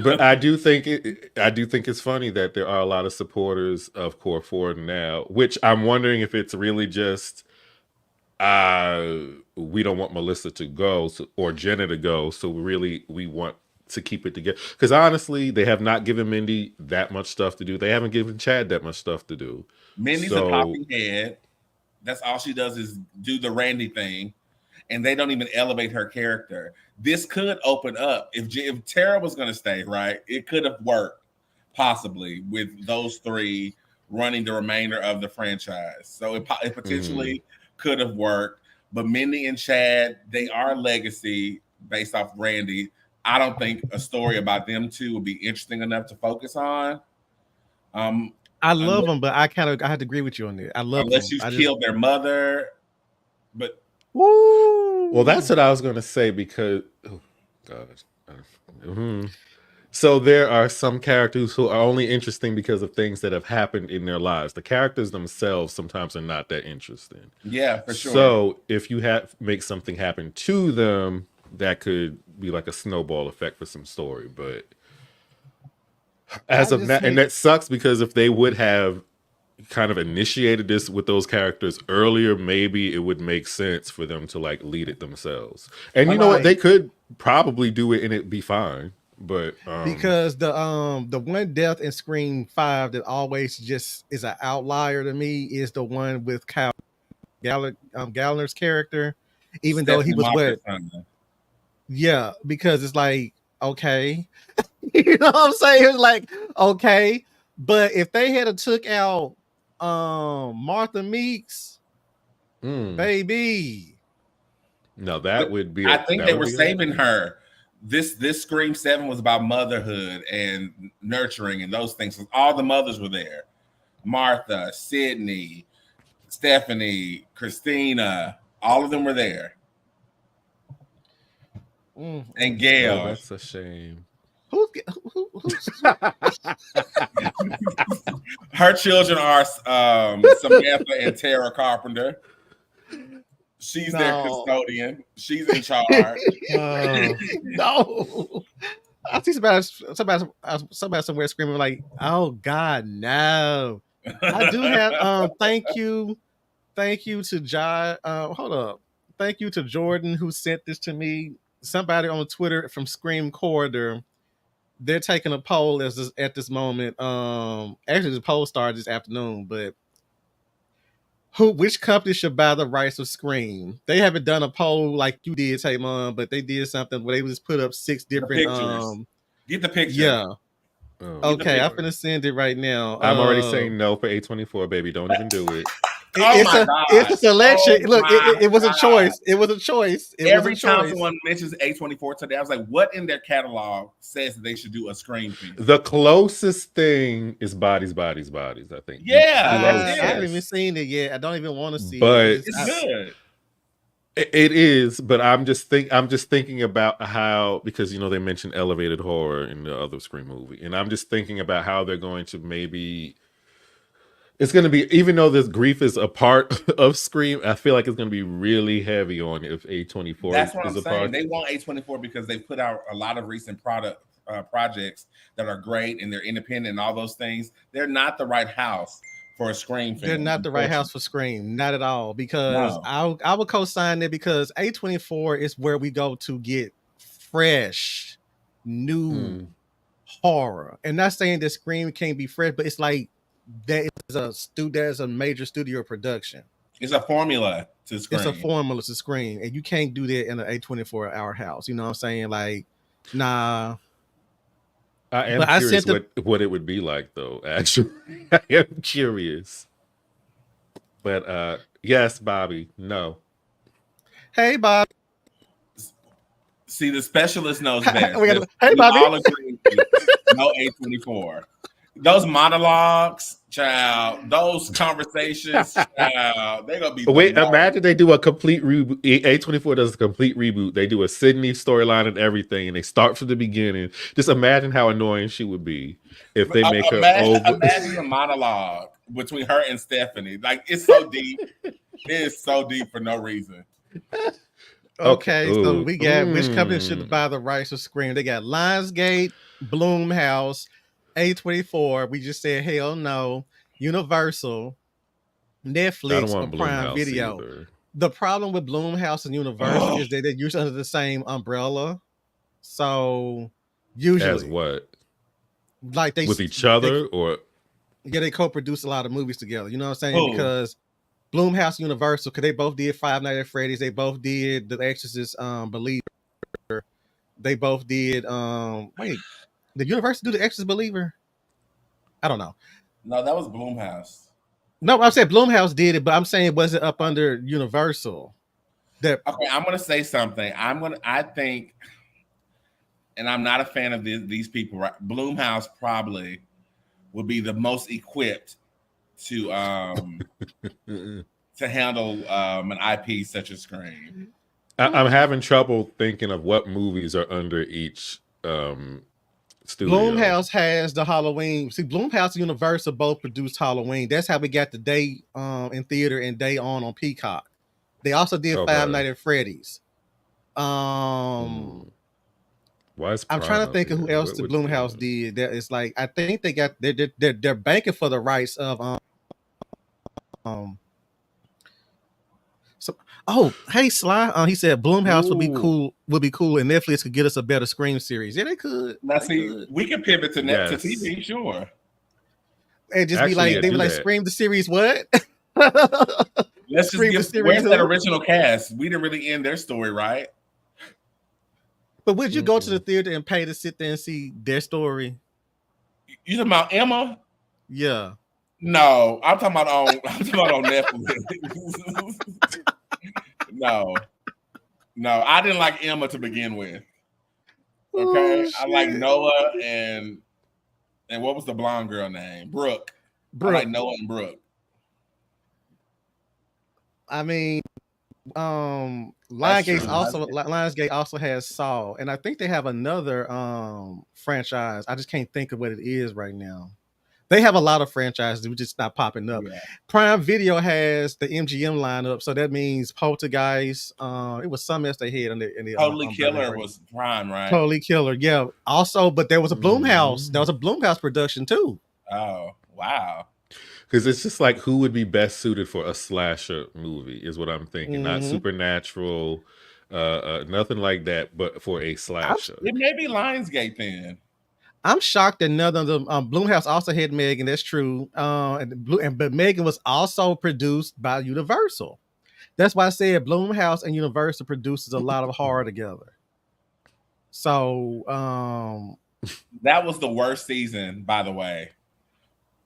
But I do think it's funny that there are a lot of supporters of Core 4 now, which I'm wondering if it's really just we don't want Melissa to go or Jenna to go, so we want to keep it together. Because honestly, they have not given Mindy that much stuff to do. They haven't given Chad that much stuff to do. Mindy's a talking head. That's all she does is do the Randy thing, and they don't even elevate her character. This could open up if Tara was going to stay, right? It could have worked possibly with those 3 running the remainder of the franchise. So it potentially could have worked. But Mindy and Chad, they are legacy based off Randy. I don't think a story about them 2 would be interesting enough to focus on. I love them, but I had to agree with you on that. I love unless them. you killed their mother, but well, that's what I was going to say because So there are some characters who are only interesting because of things that have happened in their lives. The characters themselves sometimes are not that interesting. Yeah, for sure. So if you make something happen to them, that could be like a snowball effect for some story. But as of now, and that sucks because if they would have kind of initiated this with those characters earlier, maybe it would make sense for them to like lead it themselves. And you know what? They could probably do it and it'd be fine. But because the one death in Scream 5 that always just is an outlier to me is the one with Kyle Gallner's character, even though he was yeah, because it's like, okay, you know what I'm saying? It's like, okay, but if they had took out Martha Meeks, baby, no, that would be. I think they were saving her. This Scream 7 was about motherhood and nurturing and those things. All the mothers were there. Martha, Sydney, Stephanie, Christina, all of them were there. And Gail. Oh, that's a shame. Who's her children are Samantha and Tara Carpenter. She's their custodian. She's in charge. No. I see somebody somewhere screaming like, "Oh God, no!" I do have. Thank you to John. Hold up. Thank you to Jordan who sent this to me. Somebody on Twitter from Scream Corridor. They're taking a poll at this moment. Actually, the poll started this afternoon, but which company should buy the rights of Scream? They haven't done a poll like you did, Taymon, but they did something where they just put up 6 different. Get the picture. Yeah. Okay, I'm gonna send it right now. I'm already saying no for A24, baby. Don't even do it. It's a selection. Look, it was a choice. It was a choice. Every time someone mentions A24 today, I was like, what in their catalog says that they should do a Scream thing? The closest thing is Bodies, I think. Yeah. I haven't even seen it yet. I don't even want to see it. It's good. It is, but I'm just thinking about how, because they mentioned elevated horror in the other Scream movie, and I'm just thinking about how they're going to maybe. It's going to be, even though this grief is a part of Scream, I feel like it's going to be really heavy on if A24 That's what is I'm saying. They want A24 because they put out a lot of recent projects that are great and they're independent and all those things. They're not the right house for a Scream film. They're not the right house for Scream, not at all. Because I would co-sign it because A24 is where we go to get fresh, new horror. And not saying that Scream can't be fresh, but it's like there's a major studio production. It's a formula to Scream. It's a formula to Scream, and you can't do that in an A24 hour house. You know what I'm saying? Like, nah. I am curious what it would be like, though. Actually, I am curious. But yes, Bobby. No. Hey, Bob. See, the specialist knows best. Hey, Bobby. All agree. No A24. Those monologues, child. Those conversations, child. They're gonna be. Wait, imagine they do a complete reboot. A24 does a complete reboot. They do a Sydney storyline and everything, and they start from the beginning. Just imagine how annoying she would be if they make her over. Imagine the monologue between her and Stephanie. Like, it's so deep. It is so deep for no reason. Okay, so we got which company should buy the rights to Scream? They got Lionsgate, Blumhouse, A24. We just said hell no. Universal, Netflix, or Prime Video. Either. The problem with Blumhouse and Universal is that they're usually under the same umbrella. So usually, as what? Like they with each other, or they co-produce a lot of movies together. You know what I'm saying? Because Blumhouse, Universal, because they both did Five Nights at Freddy's. They both did The Exorcist, Believer. They both did. Did Universal do The Exorcist Believer? I don't know. No, that was Blumhouse. No, I'm saying Blumhouse did it, but I'm saying was it up under Universal? Okay, I'm gonna say something. I think, and I'm not a fan of these people. Right? Blumhouse probably would be the most equipped to handle an IP such as Scream. I'm having trouble thinking of what movies are under each studio. Blumhouse has the Halloween. See, Blumhouse and Universal both produced Halloween. That's how we got the day in theater and day on Peacock. They also did Five Nights at Freddy's. Why is I'm trying to think of who else the Blumhouse did. That is like, I think they got they're banking for the rights of oh, hey Sly. He said Blumhouse would be cool, and Netflix could get us a better Scream series. Yeah, they could. Now, we can pivot to to TV, sure. And just be like, they be like, Scream the series, what? Let's just give, where's that original cast? We didn't really end their story, right? But would you go to the theater and pay to sit there and see their story? You talking about Emma? Yeah. No, I'm talking about on Netflix. No, I didn't like Emma to begin with. Okay, I like Noah and what was the blonde girl name? Brooke. I like Noah and Brooke. I mean, Lionsgate also has Saw, and I think they have another franchise. I just can't think of what it is right now. They have a lot of franchises, we're just not popping up. Yeah. Prime Video has the MGM lineup, so that means Poltergeist. It was some else they had in the Totally Killer was Prime, right? Totally Killer, yeah. Also, but there was a Blumhouse. There was a Blumhouse production too. Oh, wow. Because it's just like, who would be best suited for a slasher movie is what I'm thinking. Not supernatural, nothing like that, but for a slasher. It may be Lionsgate then. I'm shocked that none of them. Blumhouse also had Megan. That's true. But Megan was also produced by Universal. That's why I said Blumhouse and Universal produces a lot of horror together. So that was the worst season, by the way,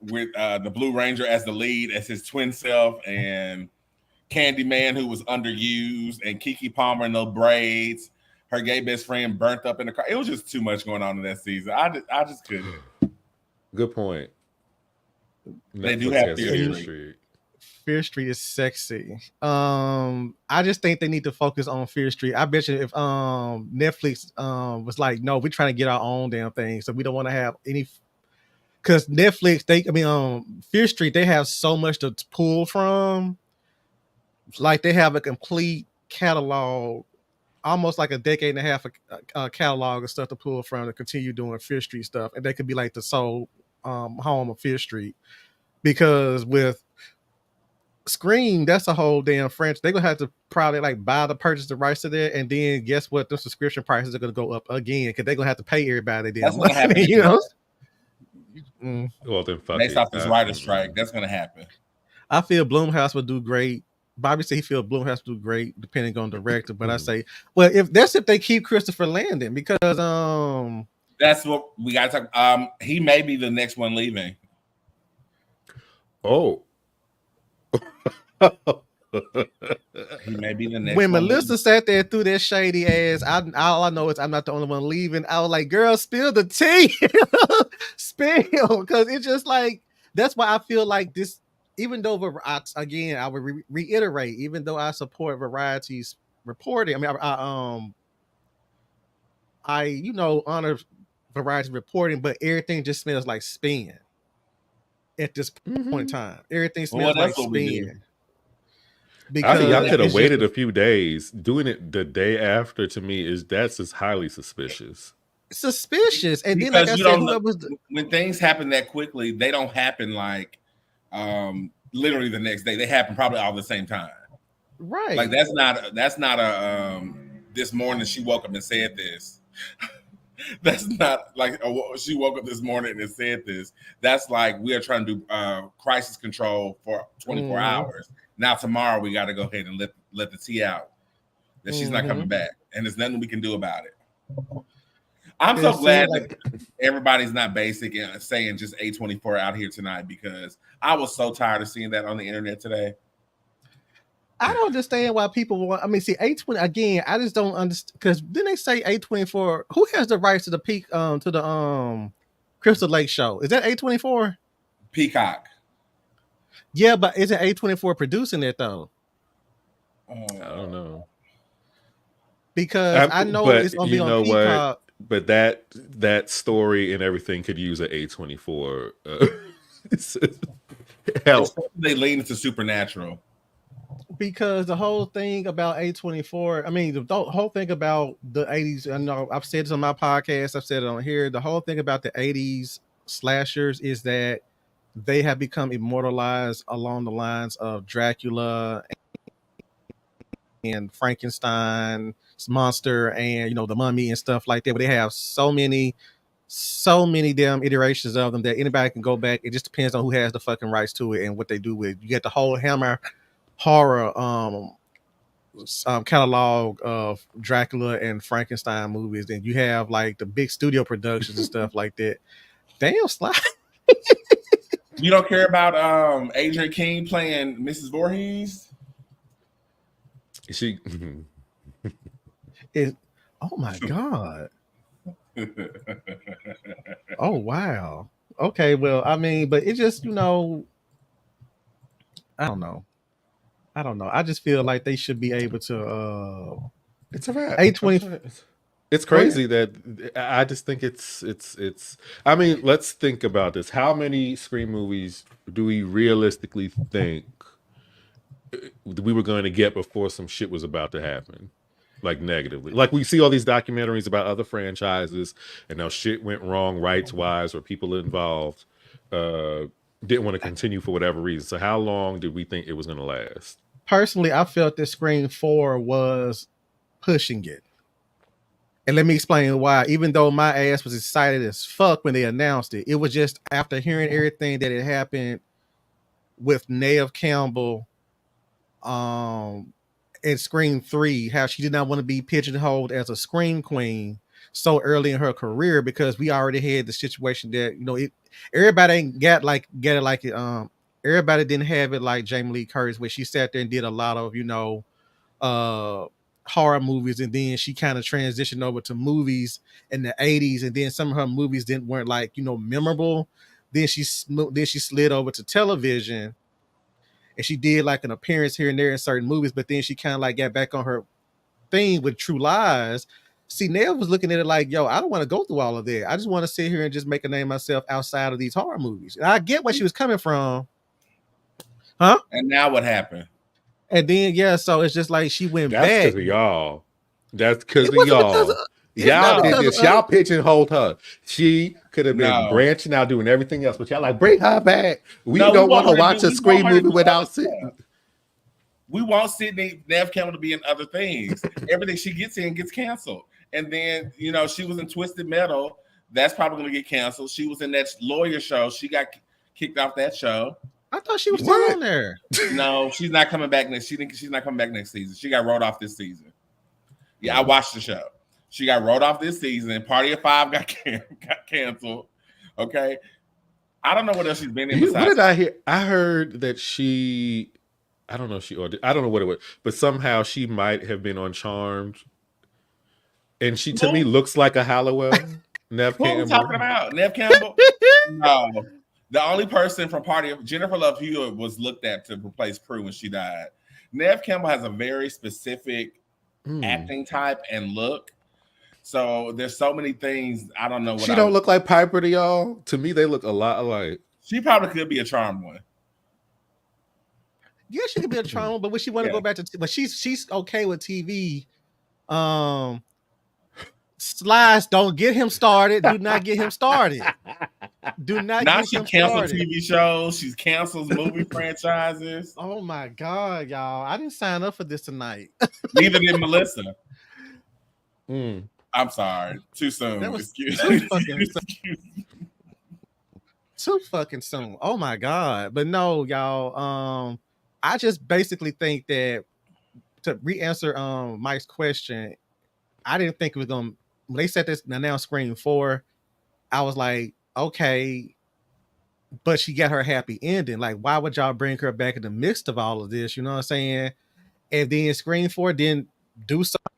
with the Blue Ranger as the lead, as his twin self, and Candyman, who was underused, and Keke Palmer in those braids. Her gay best friend burnt up in the car. It was just too much going on in that season. I just couldn't. Good point. They do have Fear Street. Fear Street is sexy. I just think they need to focus on Fear Street. I bet you if Netflix was like, no, we're trying to get our own damn thing, so we don't want to have any. Because Netflix, Fear Street, they have so much to pull from. Like they have a complete catalog. Almost like a decade and a half of catalog of stuff to pull from to continue doing Fear Street stuff. And they could be like the sole home of Fear Street. Because with Scream, that's a whole damn franchise. They're going to have to probably like purchase the rights to that. And then guess what? The subscription prices are going to go up again because they're going to have to pay everybody their damn money. You know? Well, then fuck based off this writer's strike, that's going to happen. I feel Blumhouse would do great. Bobby said he feels Blumhouse to do great depending on director, but I say, well, if they keep Christopher Landon, because that's what we got to talk. He may be the next one leaving. Oh, he may be the next. When Melissa sat there through that shady ass, all I know is I'm not the only one leaving. I was like, girl, spill the tea, spill, because it's just like that's why I feel like this. Even though, again, I would reiterate, even though I support Variety's reporting, I mean, I honor Variety's reporting, but everything just smells like spin at this point in time. Everything smells like spin. I think y'all could have waited a few days. Doing it the day after, to me, that's just highly suspicious. Suspicious, and because then like I said, when things happen that quickly, they don't happen like. Literally the next day. They happen probably all at the same time. Right. Like that's not a this morning she woke up and said this. That's not like she woke up this morning and said this. That's like we are trying to do crisis control for 24 hours. Now tomorrow we got to go ahead and let the tea out that she's not coming back, and there's nothing we can do about it. I'm so glad that everybody's not basic and saying just A24 out here tonight, because I was so tired of seeing that on the internet today. I don't understand why people want. I mean, see, A20 again. I just don't understand, because didn't they say A24? Who has the rights to the to the Crystal Lake show? Is that A24? Peacock. Yeah, but isn't A24 producing it though? I don't know, because I know it's gonna be on Peacock. but that story and everything could use an A24 help. They lean into supernatural. Because the whole thing about A24, I mean, the whole thing about the 80s, I know I've said this on my podcast, I've said it on here. The whole thing about the 80s slashers is that they have become immortalized along the lines of Dracula and Frankenstein's monster and, you know, the Mummy and stuff like that. But they have so many damn iterations of them that anybody can go back. It just depends on who has the fucking rights to it and what they do with it. You get the whole Hammer horror catalog of Dracula and Frankenstein movies. Then you have like the big studio productions and stuff like that. Damn, Sly. You don't care about Adrienne King playing Mrs. Voorhees? She oh my God. Oh wow. Okay, well, I mean, but it just, you know, I don't know. I just feel like they should be able to it's a wrap. A20. It's crazy that I just think it's I mean, let's think about this. How many Scream movies do we realistically think we were going to get before some shit was about to happen? Like negatively. Like we see all these documentaries about other franchises and now shit went wrong rights wise or people involved didn't want to continue for whatever reason. So how long did we think it was going to last? Personally, I felt that Scream 4 was pushing it. And let me explain why. Even though my ass was excited as fuck when they announced it, it was just after hearing everything that had happened with Neve Campbell in Scream 3, how she did not want to be pigeonholed as a Scream queen so early in her career, because we already had the situation that, you know, everybody ain't get it like it. Everybody didn't have it like Jamie Lee Curtis, where she sat there and did a lot of, you know, horror movies, and then she kind of transitioned over to movies in the 80s, and then some of her movies weren't like, you know, memorable. Then she slid over to television, and she did like an appearance here and there in certain movies, but then she kind of like got back on her thing with True Lies. See, Neve was looking at it like, yo, I don't want to go through all of that. I just want to sit here and just make a name myself outside of these horror movies. And I get where she was coming from. Huh? And now what happened? And then, yeah, so it's just like she went back. That's because of y'all. That's because of y'all. Y'all did this. Y'all pigeonholed her. She could have been branching out, doing everything else, but y'all like, bring her back. We don't want to watch a Scream movie without sitting. We want Sydney Neve Campbell to be in other things. Everything she gets in gets canceled. And then, you know, she was in Twisted Metal. That's probably going to get canceled. She was in that lawyer show. She got kicked off that show. I thought she was still on there. No, she's not coming back next. She's not coming back next season. She got wrote off this season. Yeah, I watched the show. She got wrote off this season. Party of Five got canceled. Okay, I don't know what else she's been in. What did I hear? I heard that she. I don't know if she or I don't know what it was, but somehow she might have been on Charmed. And she to me looks like a Halliwell. Neve Campbell. What are we talking about? Neve Campbell? No. The only person from Party of Jennifer Love Hewitt was looked at to replace Prue when she died. Neve Campbell has a very specific acting type and look. So there's so many things. I don't know what she don't look like Piper to y'all. To me, they look a lot alike. She probably could be a charm one. Yeah, she could be a charm, but when she want to go back to, but she's okay with TV. Slice, don't get him started. Do not get him started. Do not. Now she cancels TV shows. She cancels movie franchises. Oh my God, y'all! I didn't sign up for this tonight. Neither did Melissa. I'm sorry. Too soon. That was Excuse too fucking soon. Oh my God! But no, y'all. I just basically think that to re-answer Mike's question, I didn't think it was gonna. When they said this now Scream 4, I was like, okay, but she got her happy ending. Like, why would y'all bring her back in the midst of all of this? You know what I'm saying? And then Scream 4 didn't do something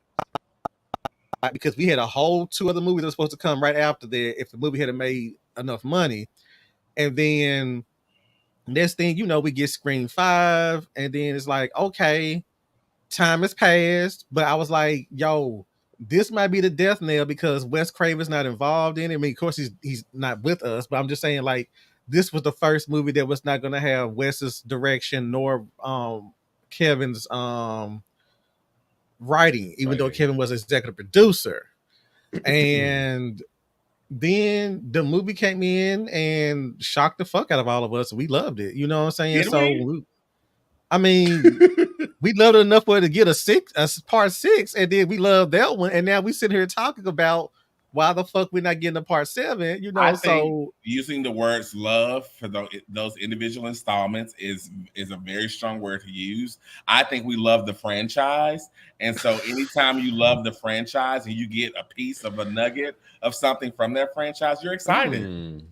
because we had a whole 2 other movies that were supposed to come right after that if the movie had made enough money. And then next thing you know, we get Scream 5, and then it's like, okay, time has passed. But I was like, yo, this might be the death knell because Wes Craven's not involved in it. I mean, of course he's not with us, but I'm just saying like this was the first movie that was not going to have Wes's direction nor Kevin's writing, even though Kevin was executive producer. And then the movie came in and shocked the fuck out of all of us. We loved it. You know what I'm saying? I mean, we loved it enough for it to get a part 6, and then we loved that one. And now we sit here talking about why the fuck we're not getting a part 7. You know, I think using the words love for those individual installments is a very strong word to use. I think we love the franchise. And so anytime you love the franchise and you get a piece of a nugget of something from that franchise, you're excited.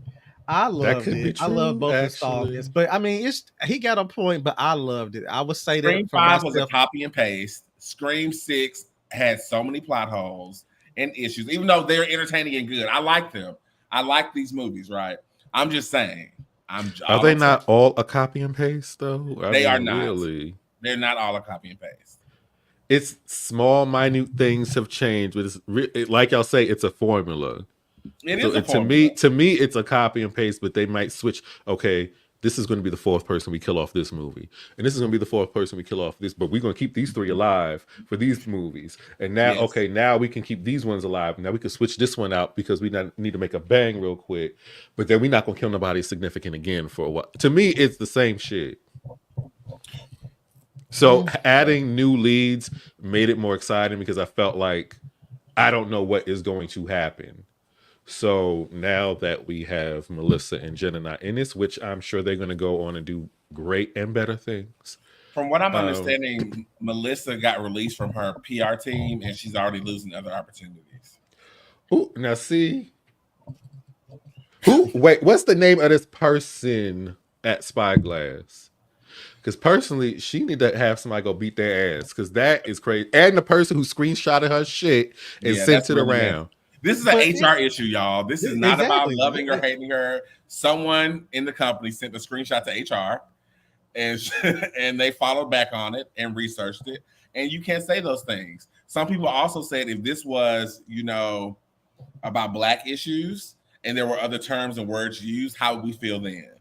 I loved it. I love both installments, but I mean, he got a point. But I loved it. I would say Scream that 5 was a copy and paste. Scream 6 had so many plot holes and issues, even though they're entertaining and good. I like them. I like these movies, right? I'm just saying. Are they not all a copy and paste though? They are not. Really. They're not all a copy and paste. It's small, minute things have changed, but like y'all say, it's a formula. To me, it's a copy and paste, but they might switch. Okay, this is going to be the 4th person we kill off this movie, and this is going to be the 4th person we kill off this. But we're going to keep these 3 alive for these movies. And now, okay, now we can keep these ones alive. Now we can switch this one out because we need to make a bang real quick. But then we're not going to kill nobody significant again for a while. To me, it's the same shit. So adding new leads made it more exciting because I felt like I don't know what is going to happen. So now that we have Melissa and Jenna not in this, which I'm sure they're going to go on and do great and better things. From what I'm understanding, Melissa got released from her PR team and she's already losing other opportunities. Ooh, now see. Wait, what's the name of this person at Spyglass? Because personally, she need to have somebody go beat their ass because that is crazy. And the person who screenshotted her shit and sent it around. This is an HR issue, y'all. This is not about loving or hating her. Someone in the company sent a screenshot to HR and they followed back on it and researched it. And you can't say those things. Some people also said if this was, about Black issues and there were other terms and words used, how would we feel then?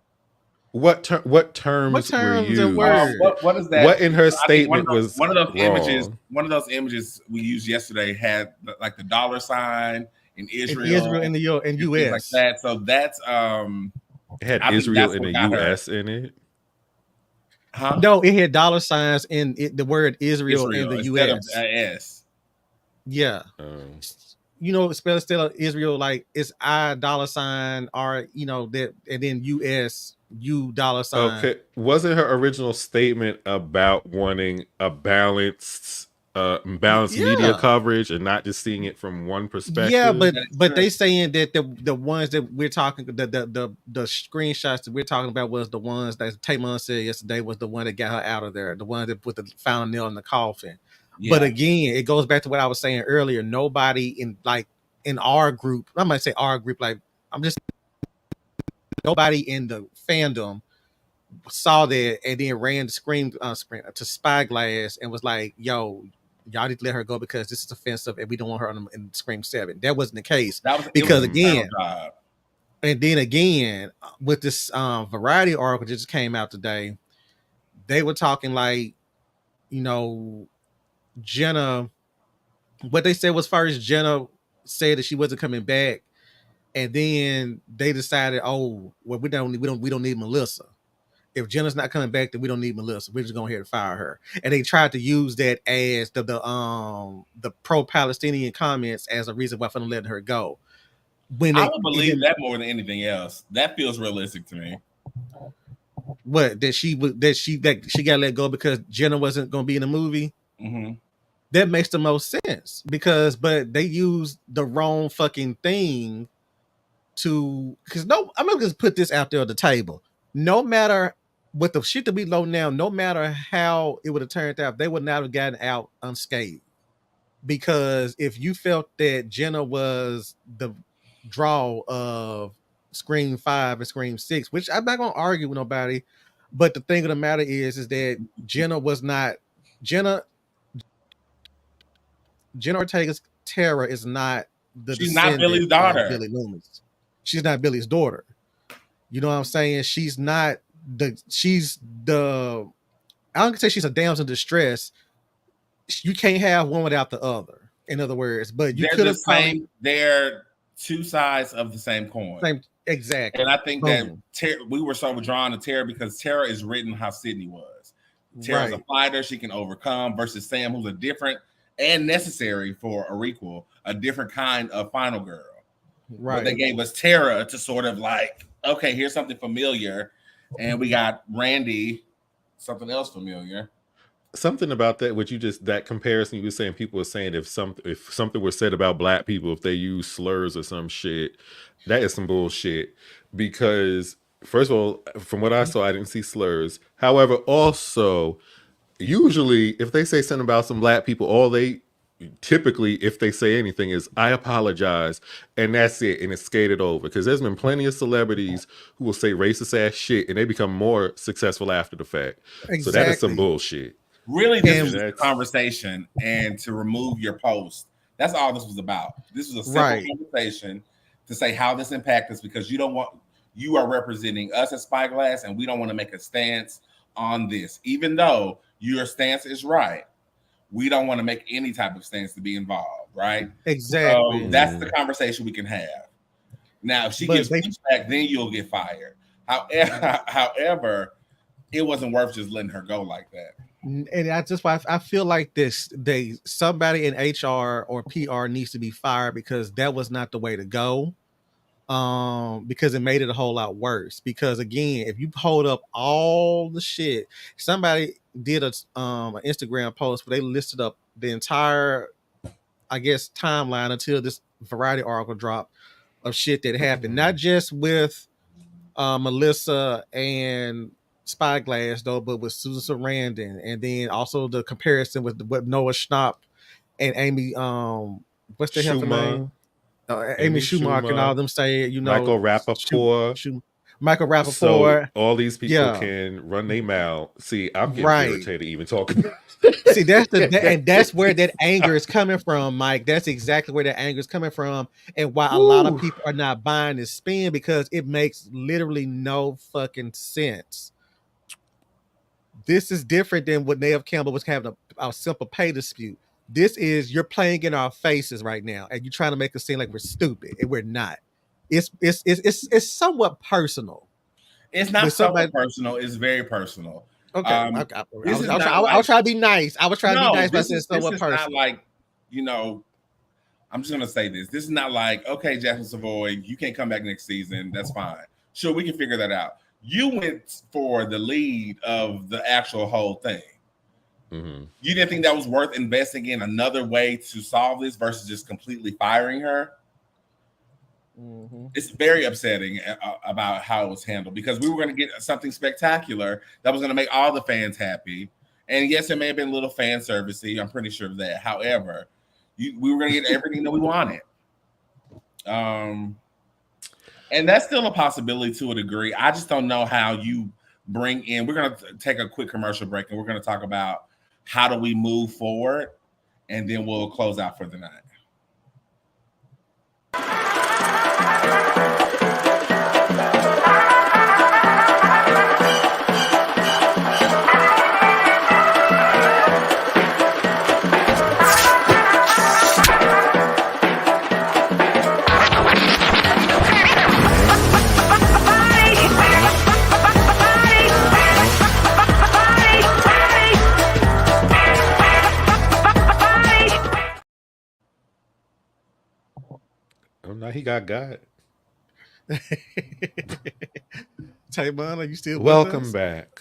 What terms were used? What is that? What in her statement was one of those wrong. images? One of those images we used yesterday had like the dollar sign in Israel, in the U.S. like that. So that's it had Israel in the U.S. in it. Huh? No, it had dollar signs in it, the word Israel in the U.S. S. Yeah. Spell Israel like it's I dollar sign R, that, and then U.S. U dollar sign. Okay, wasn't her original statement about wanting a balanced media coverage and not just seeing it from one perspective? Yeah, but they saying that the ones that we're talking the screenshots that we're talking about was the ones that Tamon said yesterday was the one that got her out of there, the one that put the final nail in the coffin. Yeah. But again, it goes back to what I was saying earlier. Nobody in our group, I might say our group, nobody in the fandom saw that and then ran to Scream to Spyglass and was like, "Yo, y'all need to let her go because this is offensive and we don't want her in Scream 7." That wasn't the case because again, and then again with this Variety article that just came out today, they were talking like, Jenna. What they said was first Jenna said that she wasn't coming back. And then they decided, we don't need Melissa. If Jenna's not coming back, then we don't need Melissa. We're just going ahead and fire her. And they tried to use that as the pro-Palestinian comments as a reason why I'm letting her go. I would believe that more than anything else. That feels realistic to me. What that she got let go because Jenna wasn't going to be in the movie. Mm-hmm. That makes the most sense but they used the wrong fucking thing. I'm gonna just put this out there on the table. No matter what the shit that we know now, no matter how it would have turned out, they would not have gotten out unscathed. Because if you felt that Jenna was the draw of Scream 5 and Scream 6, which I'm not gonna argue with nobody, but the thing of the matter is that Jenna Ortega's Tara is not she's not Billy's daughter. Billy Loomis. She's not Billy's daughter. You know what I'm saying? She's the I don't say she's a damsel in distress. You can't have one without the other. In other words, but you could have they're two sides of the same coin. Exactly. And I think that we were so drawn to Tara because Tara is written how Sydney was. Tara's a fighter, she can overcome, versus Sam, who's a different and necessary for a requel, a different kind of final girl. Right. But they gave us Tara to sort of like, okay, here's something familiar. And we got Randy, something else familiar. Something about that, that comparison you were saying, people were saying if something was said about Black people, if they use slurs or some shit, that is some bullshit. Because first of all, from what I saw, I didn't see slurs. However, also, usually if they say something about some Black people, typically, if they say anything, is I apologize, and that's it, and it's skated over. Because there's been plenty of celebrities who will say racist ass shit, and they become more successful after the fact. Exactly. So that is some bullshit. Really, this was a conversation, and to remove your post. That's all this was about. This was a simple conversation to say how this impacts us, because you are representing us at Spyglass, and we don't want to make a stance on this, even though your stance is right. We don't want to make any type of stance to be involved, right? Exactly. So that's the conversation we can have. Now, if she gives pushback, then you'll get fired. However, it wasn't worth just letting her go like that. And that's just why I feel like somebody in HR or PR needs to be fired, because that was not the way to go. Because it made it a whole lot worse. Because again, if you hold up all the shit, somebody did an Instagram post where they listed up the entire, I guess, timeline until this Variety article dropped of shit that happened, not just with Melissa and Spyglass though, but with Susan Sarandon, and then also the comparison with Noah Schnapp and Amy what's the hell name? Amy Schumacher and all them say, Michael Rappaport. Michael Rappaport. So all these people can run their mouth. See, I'm getting irritated even talking about it. See, that's where that anger is coming from, Mike. That's exactly where that anger is coming from, and why a lot of people are not buying this spin, because it makes literally no fucking sense. This is different than what Neve Campbell was having a simple pay dispute. This is, you're playing in our faces right now, and you're trying to make us seem like we're stupid, and we're not. It's somewhat personal. It's not somewhat personal. It's very personal. Okay, I'll try to be nice. I was trying to be nice, but I said somewhat personal. Not like, I'm just gonna say this. This is not like, okay, Jasmine Savoy, you can't come back next season. That's fine. Sure, we can figure that out. You went for the lead of the actual whole thing. Mm-hmm. You didn't think that was worth investing in another way to solve this versus just completely firing her? Mm-hmm. It's very upsetting about how it was handled, because we were going to get something spectacular that was going to make all the fans happy. And yes, it may have been a little fan servicey. I'm pretty sure of that. However, we were going to get everything that we wanted. And that's still a possibility to a degree. I just don't know how you bring in. We're going to take a quick commercial break, and we're going to talk about how do we move forward, and then we'll close out for the night. Now he got. Taymon, are you still welcome back?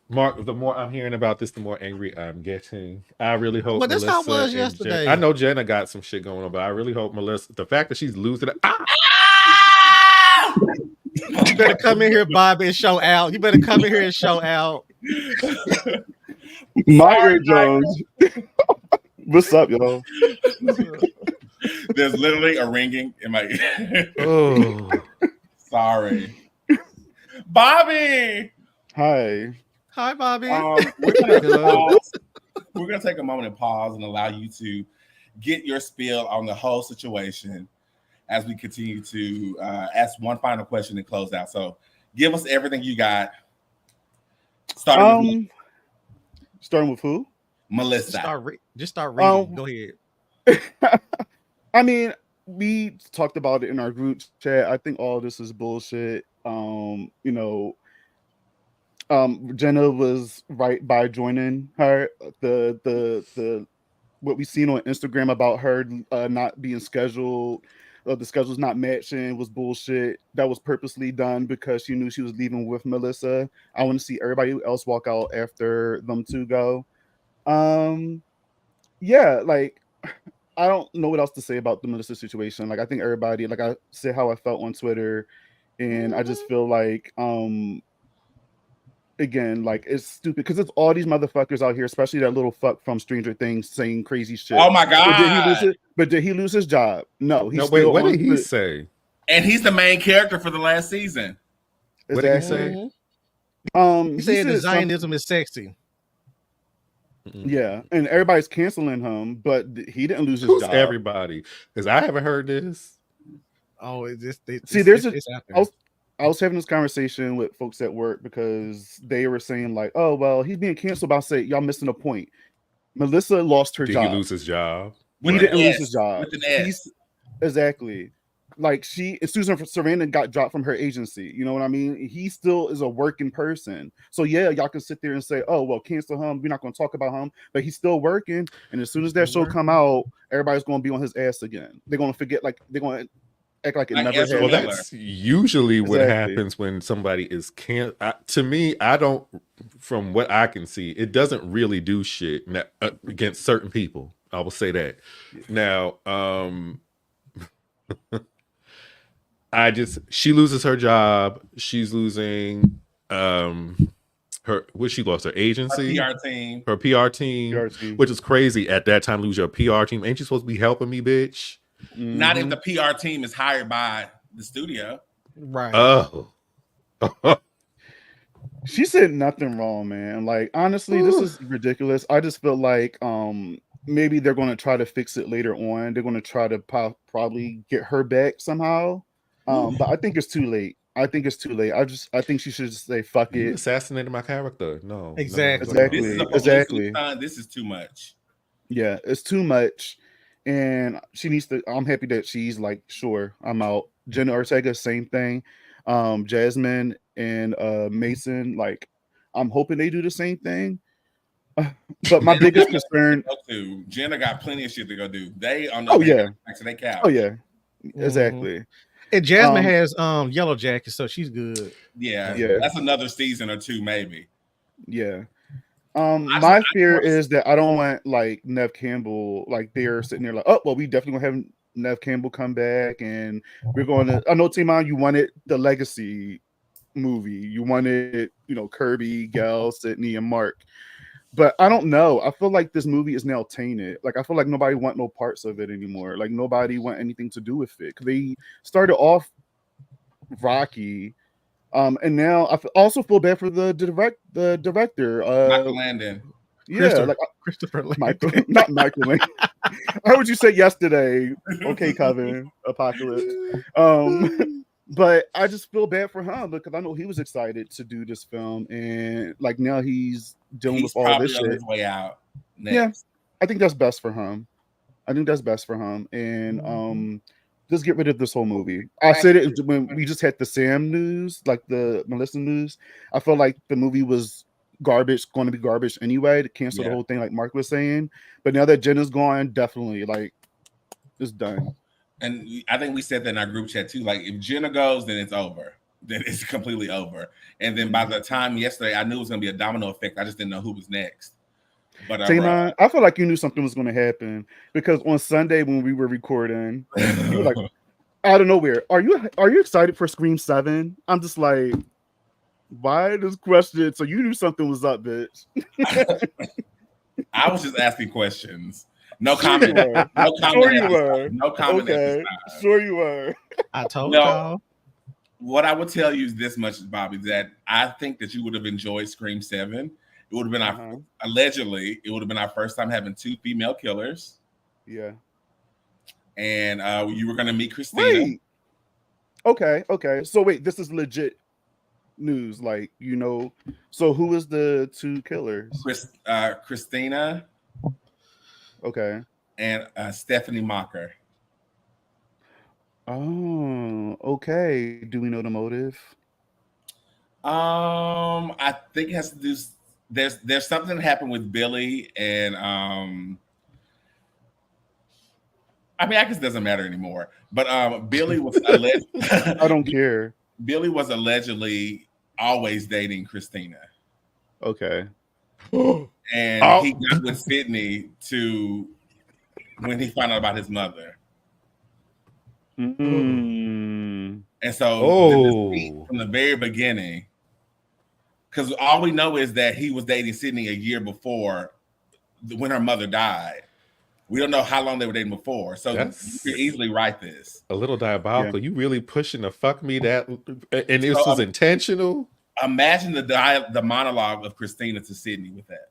Mark, the more I'm hearing about this, the more angry I'm getting. I really hope. But that's how it was yesterday. I know Jenna got some shit going on, but I really hope Melissa. The fact that she's losing it. You better come in here, Bobby, and show out. You better come in here and show out. Myra Jones. What's up, y'all? There's literally a ringing in my ear. Oh, sorry, Bobby. Hi, Bobby. We're gonna take a moment and pause and allow you to get your spiel on the whole situation as we continue to ask one final question and close out. So give us everything you got. Starting with who? Melissa. Just start reading. Go ahead. I mean, we talked about it in our group chat. I think all this is bullshit. Jenna was right by joining her. The what we seen on Instagram about her not being scheduled, the schedule's not matching was bullshit. That was purposely done because she knew she was leaving with Melissa. I want to see everybody else walk out after them two go. Yeah, like I don't know what else to say about the Melissa situation. Like I think everybody, like I said how I felt on Twitter, and I just feel like again, like it's stupid because it's all these motherfuckers out here, especially that little fuck from Stranger Things saying crazy shit. Oh my god! But did he lose his job? No. No, wait. What did he say? And he's the main character for the last season. What did he say? He said that Zionism is sexy. Yeah, and everybody's canceling him, but he didn't lose his job. Everybody, because I haven't heard this. Oh, I was having this conversation with folks at work because they were saying like, "Oh, well, he's being canceled." But I say, y'all missing a point. Melissa lost her job. Did he lose his job? He didn't lose his job. With an S. Exactly. Like Susan Sarandon got dropped from her agency. You know what I mean? He still is a working person. So yeah, y'all can sit there and say, "Oh, well, cancel him. We're not going to talk about him." But he's still working. And as soon as that show come out, everybody's going to be on his ass again. They're going to forget, like they're going to act like it never happened. Well, that's usually what happens when somebody is to me, I don't. From what I can see, it doesn't really do shit against certain people. I will say that. Now, she loses her job. She's losing she lost her agency, her PR team, which is crazy at that time. Lose your PR team. Ain't you supposed to be helping me, bitch? Not if the PR team is hired by the studio. Right. Oh. She said nothing wrong, man. Like, honestly, this is ridiculous. I just feel like maybe they're going to try to fix it later on. They're going to try to probably get her back somehow. But I think it's too late. I think she should just say, fuck it. You assassinated my character. No. Exactly. Exactly. This is too much. Yeah, it's too much. And she needs to. I'm happy that she's like, sure, I'm out. Jenna Ortega, same thing. Jasmine and Mason, like, I'm hoping they do the same thing. But my biggest concern, Jenna got plenty of shit to go do. They on so they couch. Oh yeah, exactly. And Jasmine has Yellow Jacket, so she's good. Yeah, that's another season or two, maybe. Yeah. My fear is that I don't want like Nev Campbell, like they're sitting there like, oh well, we definitely gonna have Nev Campbell come back, and we're going to. I know, Timon, you wanted the Legacy movie, you wanted, Kirby, Gail, Sydney, and Mark, but I don't know. I feel like this movie is now tainted. Like I feel like nobody want no parts of it anymore. Like nobody want anything to do with it. They started off rocky. And now I also feel bad for the director, Michael Landon. Yeah, Christopher Landon. Michael, not Michael Landon. I heard you say yesterday. Okay, Kevin, Apocalypse. But I just feel bad for him because I know he was excited to do this film, and like now he's dealing with all this shit. On his way out. Next. Yeah, I think that's best for him. And just get rid of this whole movie. I said it when we just had the Sam news, like the Melissa news. I felt like the movie was garbage, going to be garbage anyway, to cancel the whole thing, like Mark was saying. But now that Jenna's gone, definitely, like, it's done. And I think we said that in our group chat too. Like, if Jenna goes, then it's over. Then it's completely over. And then by the time yesterday, I knew it was going to be a domino effect. I just didn't know who was next. But Tamon, I feel like you knew something was going to happen because on Sunday when we were recording, you were like, out of nowhere, are you excited for Scream 7? I'm just like, why this question? So you knew something was up, bitch. I was just asking questions. No comment. No comment. Sure you were. No comment. Okay. Sure you were. I told y'all. What I would tell you is this much, Bobby, that I think that you would have enjoyed Scream 7. It would have been allegedly, it would have been our first time having 2 female killers. Yeah. and you were going to meet Christina. Wait. Okay. So wait, this is legit news. Like, you know, so who is the two killers? Christina. Okay. And Stephanie Mocker. Oh, okay. Do we know the motive? I think it has to do. There's something that happened with Billy, and I mean, I guess it doesn't matter anymore. But Billy was alleged. I don't care. Billy was allegedly always dating Christina. Okay. And he got with Sydney when he found out about his mother. Mm. And so from the very beginning, because all we know is that he was dating Sydney a year before when her mother died. We don't know how long they were dating before. So you could easily write this. A little diabolical. Yeah. You really pushing to fuck me that, and this was intentional? Imagine the monologue of Christina to Sydney with that.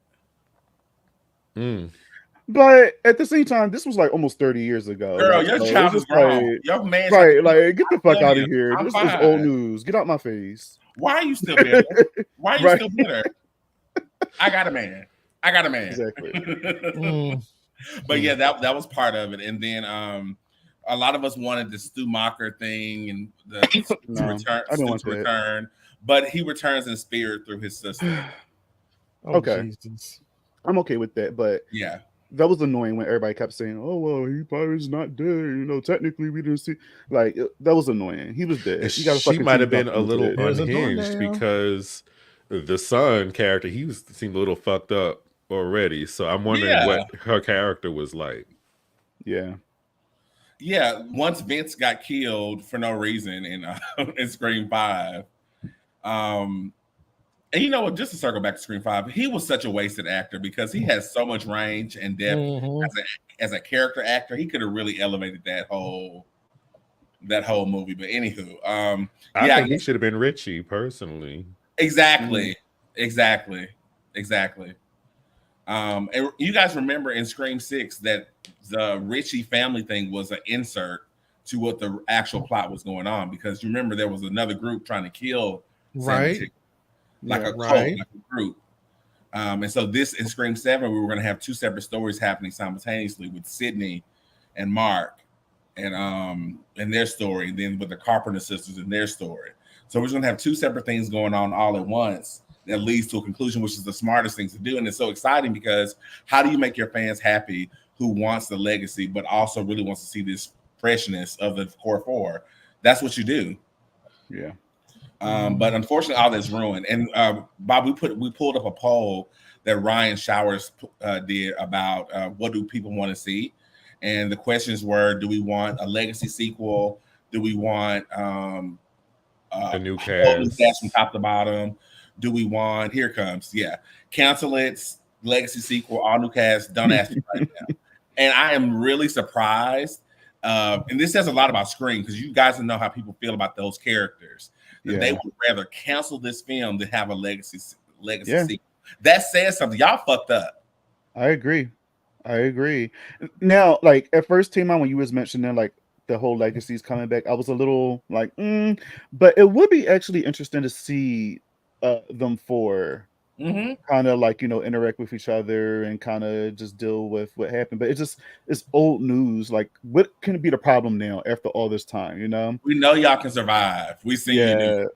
But at the same time, this was like almost 30 years ago. Girl, your child is grown. Like, your man, right? Like, get the fuck out of here. This is old news. Get out my face. Why are you still bitter? Why are you still bitter? I got a man. Exactly. But yeah, that was part of it. And then a lot of us wanted the Stu Macher thing and return. But he returns in spirit through his sister. Okay. Jesus. I'm okay with that, but yeah. That was annoying when everybody kept saying, "Oh well, he probably is not dead." You know, technically we didn't see. Like that was annoying. He was dead. She might have been a little unhinged because the son character seemed a little fucked up already. So I'm wondering what her character was like. Yeah. Yeah. Once Vince got killed for no reason in Scream 5, and you know what? Just to circle back to Scream 5, he was such a wasted actor because he has so much range and depth as a character actor. He could have really elevated that whole movie. But anywho, I think he should have been Richie personally. Exactly. And you guys remember in Scream 6 that the Richie family thing was an insert to what the actual plot was going on, because you remember there was another group trying to kill right. Like a cult, like a group. And so this in Scream 7, we were going to have two separate stories happening simultaneously with Sydney and Mark and their story, and then with the Carpenter sisters and their story. So we're going to have two separate things going on all at once that leads to a conclusion, which is the smartest thing to do. And it's so exciting because how do you make your fans happy who wants the legacy, but also really wants to see this freshness of the core four? That's what you do. Yeah. But unfortunately, all that's ruined. And Bob, we pulled up a poll that Ryan Showers did about what do people want to see, and the questions were: do we want a legacy sequel? Do we want a new cast from top to bottom? Do we want cancel it, legacy sequel, all new cast? Don't ask me right now. And I am really surprised. And this says a lot about Scream because you guys know how people feel about those characters. They would rather cancel this film than have a legacy sequel. That says something. Y'all fucked up. I agree. Now, like at first, T-Man, when you was mentioning like the whole legacies coming back, I was a little like, but it would be actually interesting to see them four kind of like, you know, interact with each other and kind of just deal with what happened. But it's old news. Like, what can be the problem now after all this time? You know, we know y'all can survive. We see you do.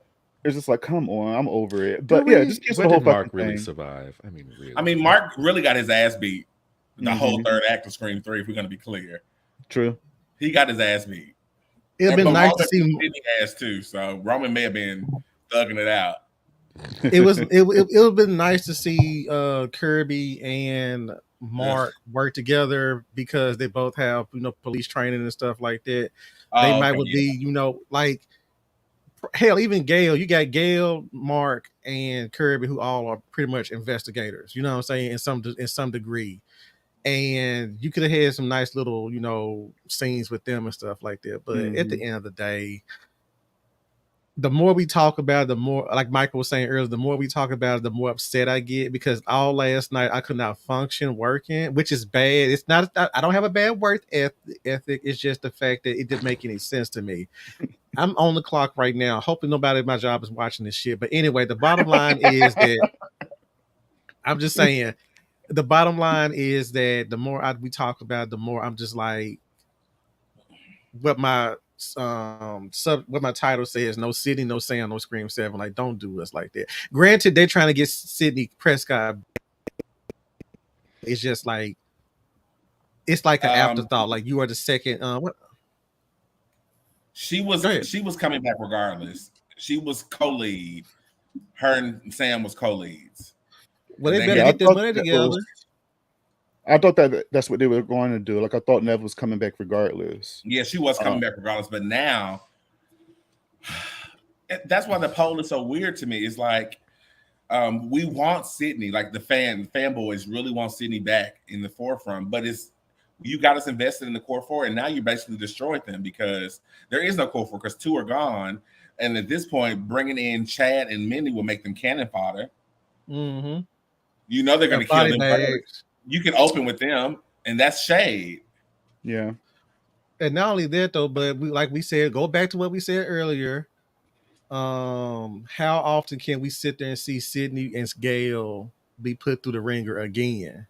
It's just like, come on, I'm over it. But just keep the whole Mark fucking really thing. survive. Really. I mean, Mark really got his ass beat the whole third act of Scream 3. If we're gonna be clear, true, he got his ass beat. It'd been nice to see ass too. So Roman may have been thugging it out. It would have been nice to see Kirby and Mark work together because they both have, you know, police training and stuff like that. They might be, you know, like hell, even Gail. You got Gail, Mark, and Kirby, who all are pretty much investigators. You know what I'm saying? In some degree, and you could have had some nice little, you know, scenes with them and stuff like that. But at the end of the day, the more we talk about it, the more, like Michael was saying earlier, the more we talk about it, the more upset I get, because all last night I could not function working, which is bad. It's not, I don't have a bad work ethic. It's just the fact that it didn't make any sense to me. I'm on the clock right now. Hoping nobody at my job is watching this shit. But anyway, the bottom line is that I'm just saying, the bottom line is that the more we talk about it, the more I'm just like, what my what my title says, no Sydney, no Sam, no Scream 7. Like, don't do us like that. Granted, they're trying to get Sydney Prescott. It's just like, it's like an afterthought. Like, you are the second. What? She was coming back regardless. She was co-lead. Her and Sam was co-leads. Well, they better get this money together. I thought that's what they were going to do. Like, I thought Nev was coming back regardless. Yeah, she was coming back regardless. But now, that's why the poll is so weird to me. It's like, we want Sydney, like the fanboys really want Sydney back in the forefront. But you got us invested in the core four, and now you basically destroyed them because there is no core four because 2 are gone. And at this point, bringing in Chad and Mindy will make them cannon fodder. Mm-hmm. You know they're going to kill them first. You can open with them, and that's shade. Yeah. And not only that, though, but like we said, go back to what we said earlier. How often can we sit there and see Sydney and Gail be put through the ringer again?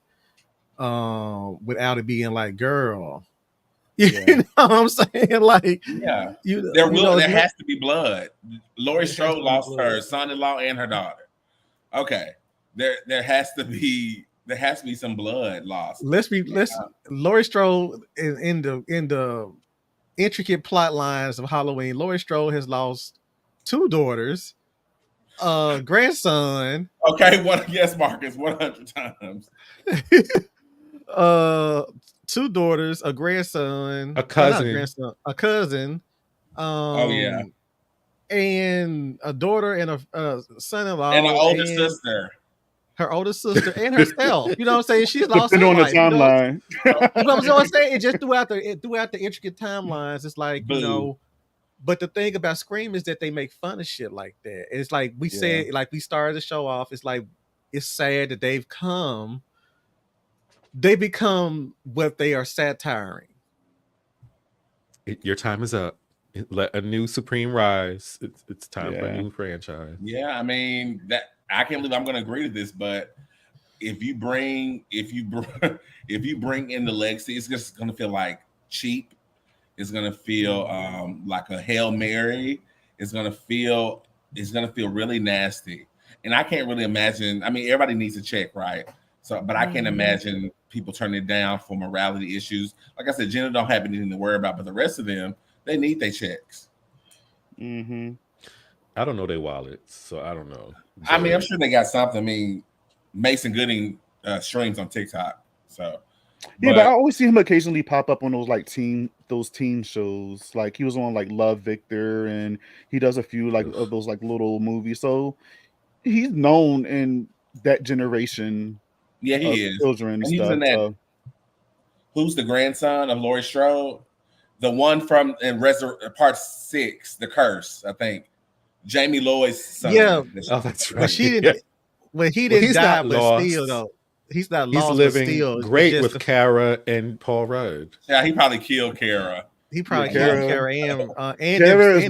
Without it being like, girl. Yeah. You know what I'm saying? Like, yeah. There has to be blood. Laurie Strode lost her son-in-law and her daughter. Okay. There has to be some blood lost. Laurie Strode in the intricate plot lines of Halloween. Laurie Strode has lost 2 daughters, grandson. Okay, yes, Marcus, 100 times. 2 daughters, a grandson, a cousin, and a daughter and a son-in-law, and an older sister. Her older sister and herself. You know what I'm saying? She's lost her life. Timeline. You know what I'm saying? It just throughout the intricate timelines, it's like, you know. But the thing about Scream is that they make fun of shit like that. It's like we said, like we started the show off. It's like, it's sad that they become what they are satiring. Your time is up. Let a new Supreme rise. It's time for a new franchise. Yeah, I mean that. I can't believe I'm going to agree to this, but if you bring in the legacy, it's just going to feel like cheap. It's going to feel like a Hail Mary. It's going to feel really nasty. And I can't really imagine. I mean, everybody needs a check, right? So, but I can't imagine people turning it down for morality issues. Like I said, Jenna don't have anything to worry about, but the rest of them, they need their checks. Mm-hmm. I don't know their wallets, so I don't know. I mean, I'm sure they got something. I mean, Mason Gooding streams on TikTok, so but I always see him occasionally pop up on those teen shows. Like he was on like Love Victor, and he does a few of those like little movies. So he's known in that generation. Yeah, he is. Children and stuff. Who's the grandson of Laurie Strode? The one from Part 6, The Curse, I think. Jamie Lloyd's son. Yeah. Oh, that's right. But she didn't. Well, he didn't die, but still, though. He's not lost. He's living still, great with Kara and Paul Rudd. Yeah, he probably killed Kara. He probably killed Kara and Kara is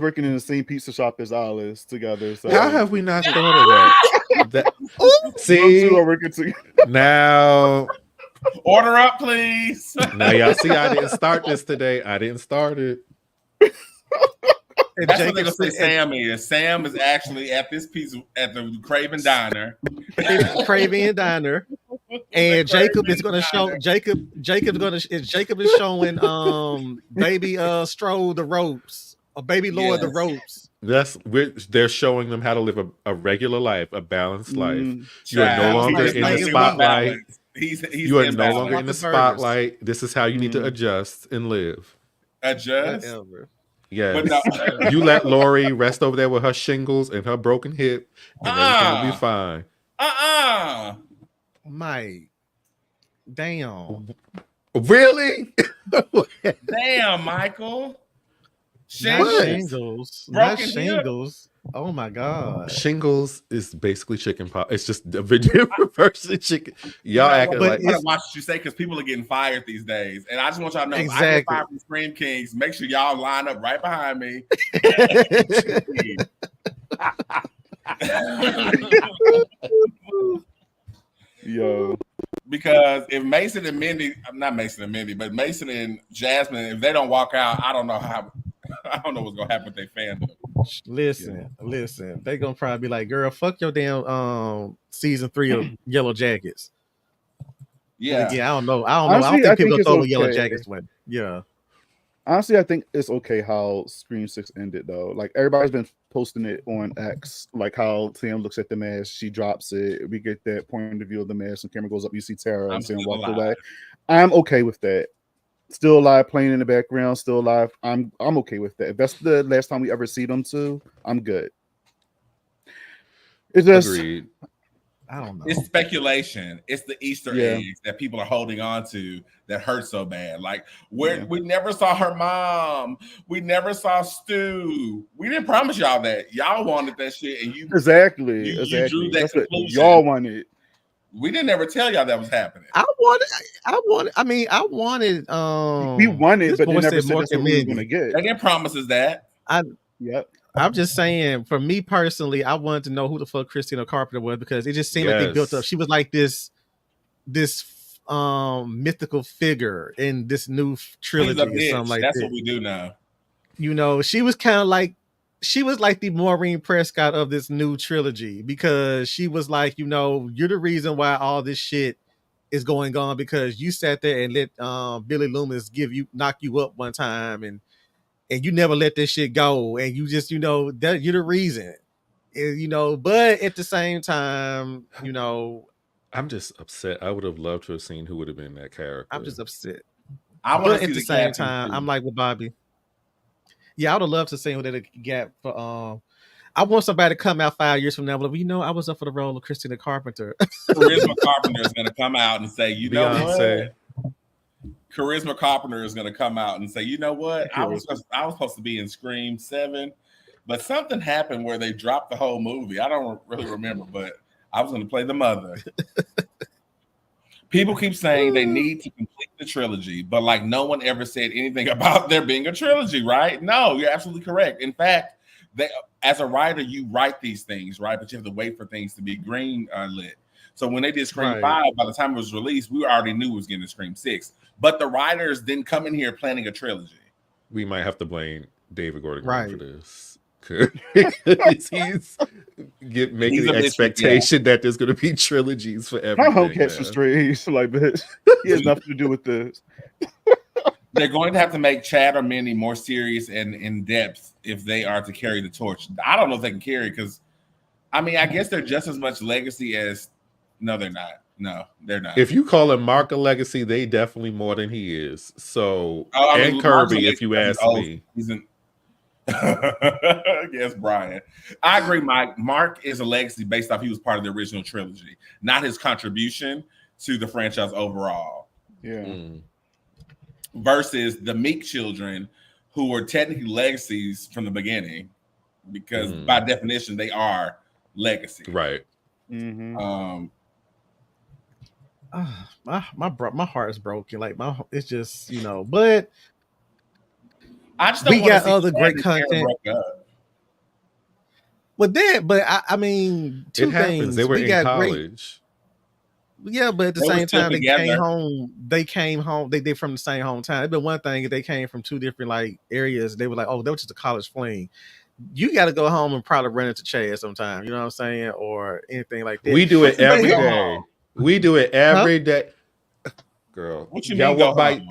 working in the same pizza shop as Alice together. So. How have we not thought of that? See, are working together. Now, order up, please. Now y'all see, I didn't start this today. I didn't start it. And that's what they're gonna say Sam is. Sam is actually at this piece at the Craven Diner. Craven Diner. And Jacob is gonna show Jacob is showing baby Strode the ropes, or baby Lord the ropes. They're showing them how to live a regular life, a balanced life. You are no longer in the spotlight. You are no longer in the spotlight. This is how you need to adjust and live. Adjust. Whatever. Yes. No. You let Lori rest over there with her shingles and her broken hip, and everything will be fine. Mike. Damn. Really? Damn, Michael. Shingles. Not Broken shingles. Oh my god. Shingles is basically chicken pop. It's just a video version of chicken. Y'all acting but like you gotta watch what you say because people are getting fired these days. And I just want y'all to know, Exactly. if I get fired from Scream Kings, make sure y'all line up right behind me. Yo. Because if Mason and Mindy, not Mason and Mindy, but Mason and Jasmine, if they don't walk out, I don't know what's gonna happen with their fandom. Listen. They gonna probably be like, girl, fuck your damn season 3 of Yellow Jackets. Yeah. I don't know. I Honestly, don't think people it's gonna throw Yellow okay. Jackets went. Yeah. Honestly, I think it's okay how Scream 6 ended though. Like everybody's been posting it on X, like how Sam looks at the mask, she drops it, we get that point of view of the mask, and camera goes up, you see Tara and Sam walk away. I'm okay with that. Still alive, playing in the background, still alive. I'm okay with that. If that's the last time we ever see them two, I'm good. It's just agreed. I don't know. It's speculation. It's the Easter eggs that people are holding on to that hurt so bad. Like we never saw her mom. We never saw Stu. We didn't promise y'all that. Y'all wanted that shit, and you exactly. You drew that That's conclusion. what y'all wanted. We didn't ever tell y'all that was happening. I wanted. We wanted, but they never said more that's what we were gonna get. They didn't promise us that. I'm just saying, for me personally, I wanted to know who the fuck Christina Carpenter was because it just seemed like they built up. She was like this mythical figure in this new trilogy or something like that. That's what we do now. You know, she was kind of like the Maureen Prescott of this new trilogy because she was like, you know, you're the reason why all this shit is going on because you sat there and let Billy Loomis knock you up one time and you never let this shit go. And you just, you know, that you're the reason, you know, but at the same time, you know, I'm just upset. I would have loved to have seen who would have been that character. I'm just upset. I want to see at the same time, I'm like with Bobby. Yeah, I would have loved to see who that gap for. I want somebody to come out 5 years from now, but you know, I was up for the role of Christina Carpenter. Charisma Carpenter is going to come out and say, you know Beyonce. what? Charisma Carpenter is going to come out and say, you know what? I was supposed to be in Scream 7, but something happened where they dropped the whole movie. I don't really remember, but I was going to play the mother. People keep saying they need to complete the trilogy, but like no one ever said anything about there being a trilogy, right? No, you're absolutely correct. In fact, as a writer, you write these things, right? But you have to wait for things to be green lit. So when they did Scream 5, by the time it was released, we already knew it was getting to Scream 6. But the writers didn't come in here planning a trilogy. We might have to blame David Gordon for this. He's making the expectation that there's going to be trilogies for everything. My home catch the streets like this. He has nothing to do with this. They're going to have to make Chad or Mindy more serious and in depth if they are to carry the torch. I don't know if they can carry because, I mean, I guess they're just as much legacy as. No, they're not. No, they're not. If you call him Mark a legacy, they definitely more than he is. So, and Kirby, if you ask me. He's an. Yes, Brian. I agree, Mike. Mark is a legacy based off he was part of the original trilogy, not his contribution to the franchise overall. Yeah. Versus the Meek children, who were technically legacies from the beginning, because by definition they are legacy. Right. Mm-hmm. My heart is broken. Like it's just, you know, but I just don't we got other great content. But I mean, two things. They were in college. Yeah, but at the same time, they came home. They from the same hometown. It'd been one thing if they came from two different like areas. They were like, oh, that was just a college fling. You got to go home and probably run into Chad sometime. You know what I'm saying, or anything like that. We do it every day. We do it every day. Girl, what you mean go home?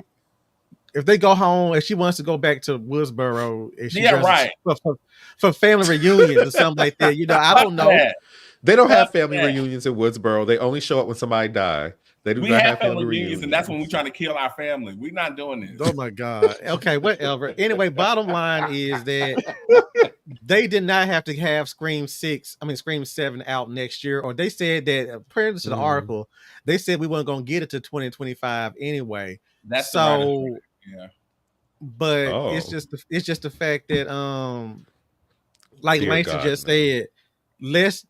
If they go home, if she wants to go back to Woodsboro, if she for family reunions or something like that, you know, I don't know. They don't have family reunions in Woodsboro. They only show up when somebody dies. They do not have family reunions, and that's when we're trying to kill our family. We're not doing this. Oh my God. Okay, whatever. Anyway, bottom line is that they did not have to have Scream 7 out next year, or they said that according to the article, they said we weren't going to get it to 2025 anyway. That's so. Yeah. but it's Oh, just the fact that like dear Langston God, just no. said,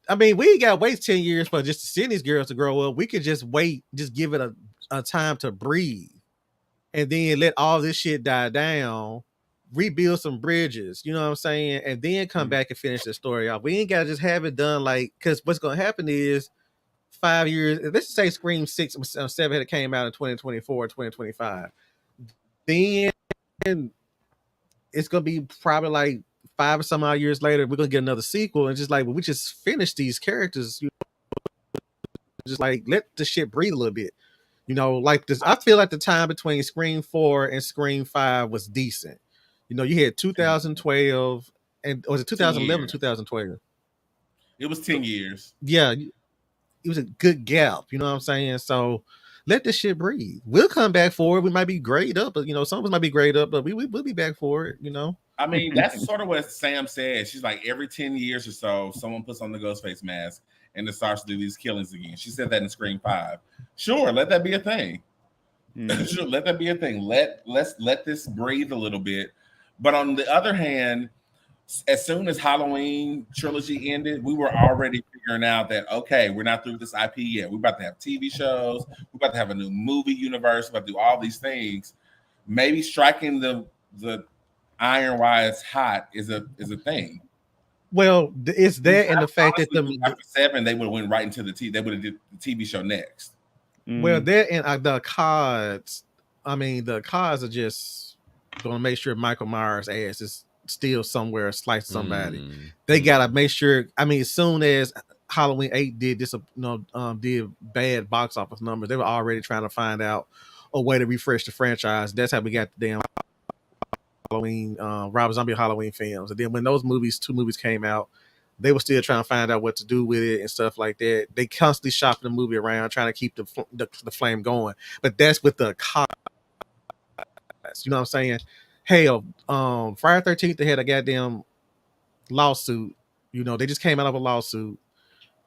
I mean, we ain't got to wait 10 years for just to send these girls to grow up. We could just wait, just give it a time to breathe, and then let all this shit die down, rebuild some bridges, you know what I'm saying, and then come back and finish the story off. We ain't gotta just have it done like, because what's gonna happen is 5 years, let's say Scream 6 or 7 had came out in 2024, 2025, then it's gonna be probably like 5 or some odd years later, we're gonna get another sequel, and just like, well, we just finished these characters, you know, just like let the shit breathe a little bit. You know, like this, I feel like the time between Scream 4 and Scream 5 was decent. You know, you had 2012 and was it 10 2011 or years. 2012? It was 10 years. Yeah, it was a good gap. You know what I'm saying? So let this shit breathe. We'll come back for it. We might be grayed up, but you know, some of us might be grayed up, but we'll be back for it. You know. I mean, that's sort of what Sam said. She's like, every 10 years or so, someone puts on the Ghostface mask and it starts to do these killings again. She said that in Scream 5. Sure, let that be a thing. Sure, let that be a thing. Let's let this breathe a little bit. But on the other hand, as soon as Halloween trilogy ended, we were already figuring out that, okay, we're not through this IP yet. We're about to have TV shows. We're about to have a new movie universe. We're about to do all these things. Maybe striking the iron while it's hot is a thing. Well, it's that and the fact that after 7, they would have went right into they would have did the TV show next. Well, that and the cards. I mean, the cards are just going to make sure Michael Myers' ass is still somewhere slice somebody. They gotta make sure. I mean, as soon as Halloween 8 did this, did bad box office numbers, they were already trying to find out a way to refresh the franchise. That's how we got the damn Halloween, Rob Zombie Halloween films. And then when those two movies came out, they were still trying to find out what to do with it and stuff like that. They constantly shopping the movie around, trying to keep the flame going. But that's with the cards. You know what I'm saying? Hell, Friday 13th, they had a goddamn lawsuit. You know, they just came out of a lawsuit.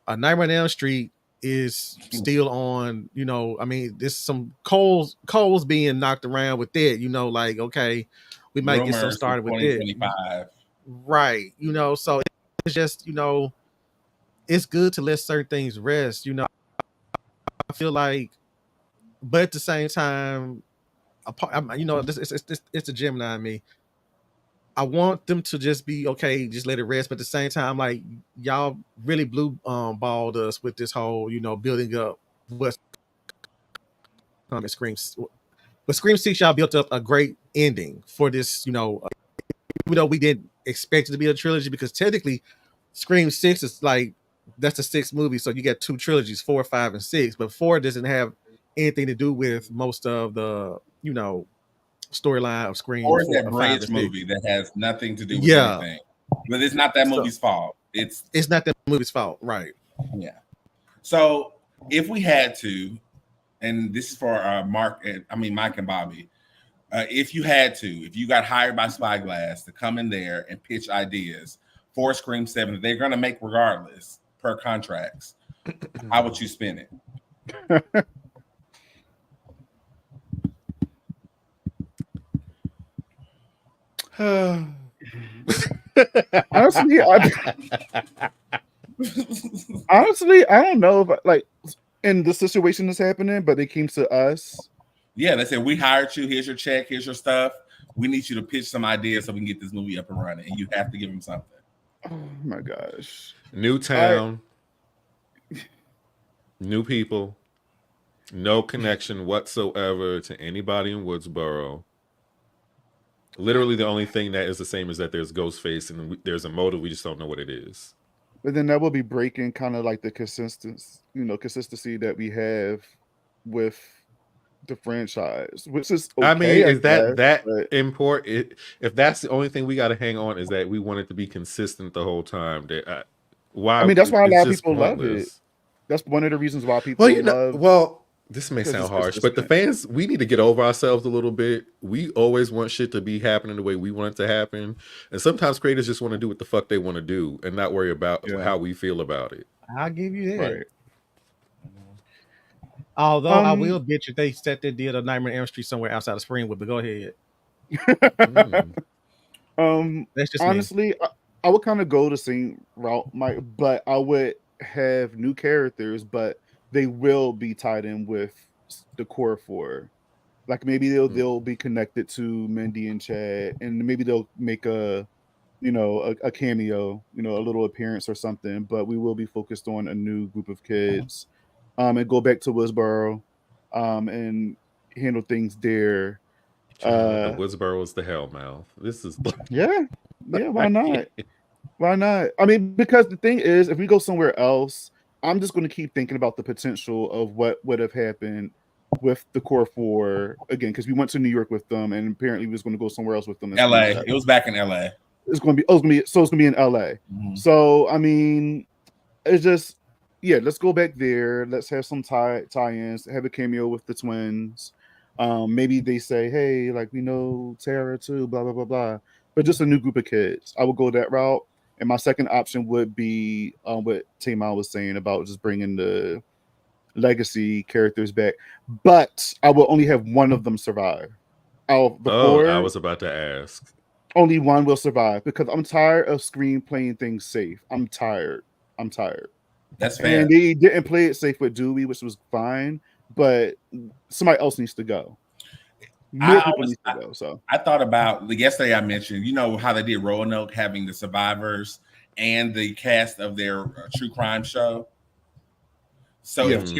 Nightmare on Elm Street is still on. You know, I mean, there's some coals being knocked around with that. You know, like, okay, we might get some started with it. Right. You know, so it's just, you know, it's good to let certain things rest. You know, I feel like, but at the same time, you know, it's a Gemini in me. I want them to just be okay, just let it rest. But at the same time, like, y'all really blue balled us with this whole, you know, building up what's coming. But Scream 6, y'all built up a great ending for this, you know, even though we didn't expect it to be a trilogy, because technically Scream 6 is like, that's the 6th movie. So you got 2 trilogies, 4, 5, and 6. But 4 doesn't have anything to do with most of the, you know, storyline of Scream. Or is that bridge movie that has nothing to do with anything. But it's not that movie's fault. It's not that movie's fault, right? Yeah. So if we had to, and this is for Mike and Bobby, if you got hired by Spyglass to come in there and pitch ideas for Scream 7 that they're going to make regardless per contracts, how would you spin it? Honestly, I don't know if like in the situation that's happening, but it came to us. Yeah, they said, we hired you. Here's your check. Here's your stuff. We need you to pitch some ideas so we can get this movie up and running. And you have to give them something. Oh my gosh. New town, new people, no connection whatsoever to anybody in Woodsboro. Literally, the only thing that is the same is that there's Ghostface and there's a motive. We just don't know what it is. But then that will be breaking kind of like the consistency that we have with the franchise, which is okay, I mean, is that important? If that's the only thing we got to hang on, is that we want it to be consistent the whole time. Why? I mean, that's why a lot of people love it. That's one of the reasons why people love. Well, this may sound harsh, but the fans, we need to get over ourselves a little bit. We always want shit to be happening the way we want it to happen, and sometimes creators just want to do what the fuck they want to do and not worry about how we feel about it. I'll give you that. Right. Although I will bitch if they set that deal to Nightmare on Elm Street somewhere outside of Springwood, but go ahead. That's just honestly, I would kind of go the same route, Mike, but I would have new characters, but they will be tied in with the core four. Like maybe they'll be connected to Mindy and Chad, and maybe they'll make a a cameo, a little appearance or something. But we will be focused on a new group of kids, and go back to Woodsboro, and handle things there. The Woodsboro is the hellmouth. This is yeah, why not? Why not? I mean, because the thing is, if we go somewhere else, I'm just going to keep thinking about the potential of what would have happened with the core four again, because we went to New York with them, and apparently we was going to go somewhere else with them. LA. It was back in LA. It's going to be. It's going to be in LA. Mm-hmm. So I mean, it's just let's go back there. Let's have some tie-ins. Have a cameo with the twins. Maybe they say, hey, like we know Tara too, blah blah blah blah. But just a new group of kids. I would go that route. And my second option would be what Tamar was saying about just bringing the legacy characters back. But I will only have one of them survive. Out of the four, I was about to ask. Only one will survive because I'm tired of Scream playing things safe. I'm tired. That's fair. And they didn't play it safe with Dewey, which was fine. But somebody else needs to go. I thought about yesterday. I mentioned, how they did Roanoke having the survivors and the cast of their true crime show. So if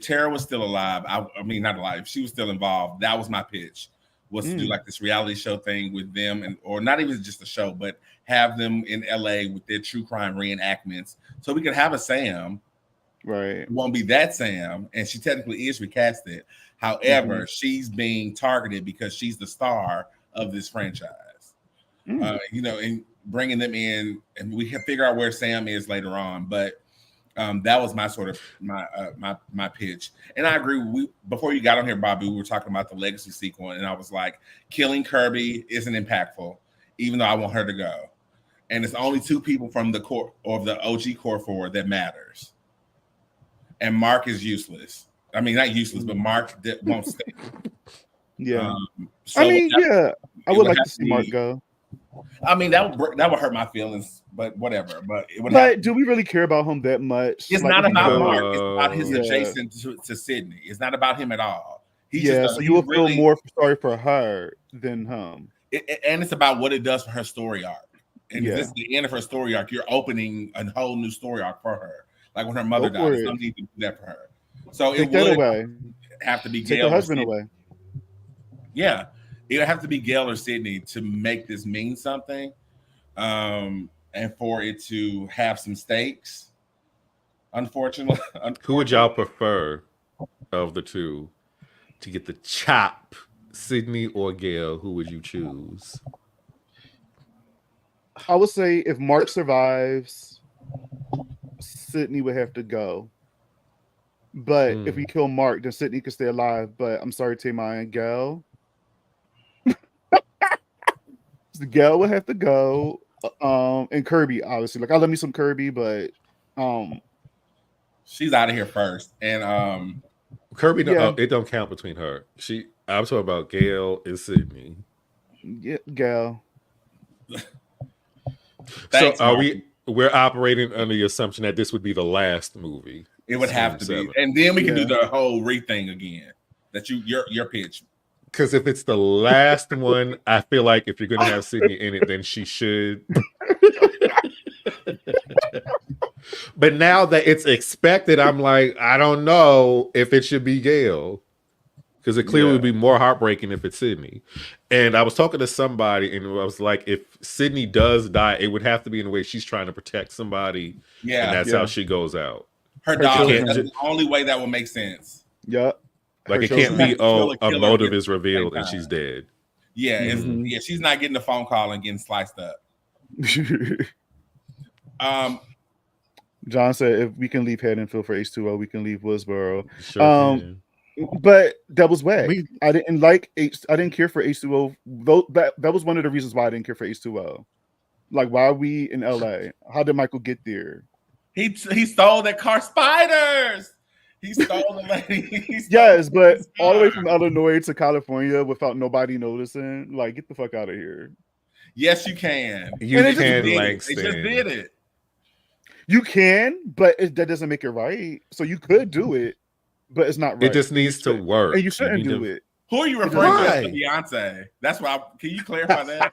Tara was still alive, I mean not alive, if she was still involved, that was my pitch. Was to do like this reality show thing with them, or not even just a show, but have them in LA with their true crime reenactments, so we could have a Sam. Right, it won't be that Sam, and she technically is recasted. However, she's being targeted because she's the star of this franchise. And bringing them in, and we can figure out where Sam is later on. But that was my sort of my pitch. And I agree. Before you got on here, Bobby, we were talking about the legacy sequel, and I was like, killing Kirby isn't impactful, even though I want her to go. And it's only two people from the core or the OG core four that matters. And Mark is useless. I mean, not useless, but Mark won't stay. Yeah. I would like to see Mark go. I mean, that would hurt my feelings, but whatever. But do we really care about him that much? It's not about Mark. It's about his adjacent to Sydney. It's not about him at all. So you will feel more sorry for her than him. And it's about what it does for her story arc. And if this is the end of her story arc, you're opening a whole new story arc for her. Like when her mother died, some need to do that for her. So it would have to be Take her husband away. Yeah, it would have to be Gail or Sydney to make this mean something, and for it to have some stakes. Unfortunately, who would y'all prefer of the two to get the chop, Sydney or Gail? Who would you choose? I would say if Mark survives, Sydney would have to go. But if we kill Mark, then Sydney can stay alive. But I'm sorry, Tamar and Gail. Gail would have to go. And Kirby, obviously. Like I love me some Kirby, but she's out of here first. And Kirby, it don't count between her. I'm talking about Gail and Sydney. Yeah, Gail. Thanks, so we're operating under the assumption that this would be the last movie. It would have to be, and then we can do the whole thing again. That your pitch. Because if it's the last one, I feel like if you're going to have Sydney in it, then she should. But now that it's expected, I'm like, I don't know if it should be Gail. Because it clearly would be more heartbreaking if it's Sydney. And I was talking to somebody, and I was like, if Sydney does die, it would have to be in a way she's trying to protect somebody. Yeah. And that's how she goes out. Her daughter, that's the only way that will make sense. Yeah. Like it can't be, a motive is revealed and she's dead. Yeah, she's not getting a phone call and getting sliced up. John said if we can leave Haddonfield for H2O, we can leave Woodsboro. Sure can. But that was whack. I didn't care for H2O. That was one of the reasons why I didn't care for H2O. Like, why are we in LA? How did Michael get there? He stole that car. Spiders. He stole the lady. Yes, but all the way from Illinois to California without nobody noticing. Like, get the fuck out of here. Yes, you can. You And it can, They Langston. just did it. You can, but that doesn't make it right. So you could do it, but it's not right. It just needs to work. And you shouldn't need do to- it. Who are you referring to as Right. Beyonce? That's why. Can you clarify that?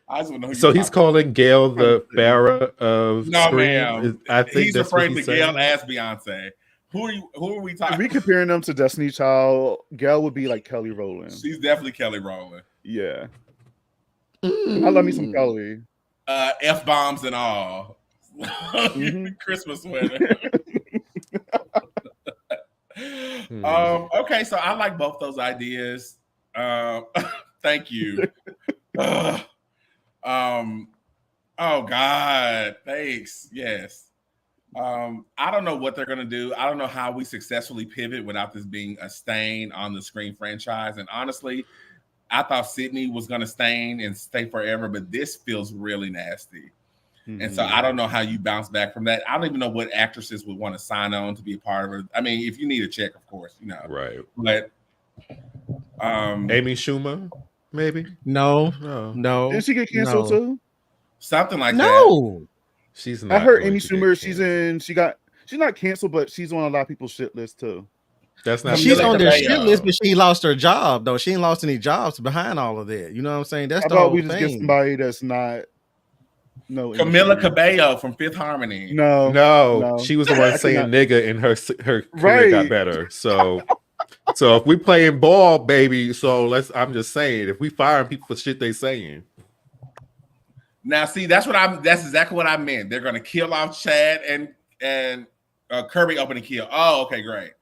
I just want to know. Who So you're he's talking calling Gail the Farrah of No, Scream. ma'am. I think He's that's what referring to he's Gail saying. as Beyonce. Who are we If talking? we comparing them to Destiny Child, Gail would be like Kelly Rowland. She's definitely Kelly Rowland. Yeah. I love me some Kelly. F bombs and all. Mhm. Christmas sweater. Okay, so I like both those ideas. Thank you. Oh God, thanks. Yes. I don't know what they're gonna do. I don't know how we successfully pivot without this being a stain on the Scream franchise. And honestly, I thought Sydney was gonna stain and stay forever, but this feels really nasty. And so I don't know how you bounce back from that. I don't even know what actresses would want to sign on to be a part of it. I mean, if you need a check, of course, you know. Right. But Amy Schumer, maybe? No. Did she get canceled too? something like that. No. She's not. I heard going Amy to get Schumer. canceled. She's not canceled, but she's on a lot of people's shit list too. That's not. She's Camila on their Cabello. shit list, but she lost her job though. She ain't lost any jobs behind all of that. You know what I'm saying? That's How the about whole we just get thing. somebody that's not Camila industry? Cabello from Fifth Harmony. No, she was the one I saying cannot- nigga, and her career Right. got better. So if we playing ball, baby, I'm just saying, if we firing people for shit they saying. Now, see, that's exactly what I meant. They're gonna kill off Chad and Kirby open and kill. Oh, okay, great.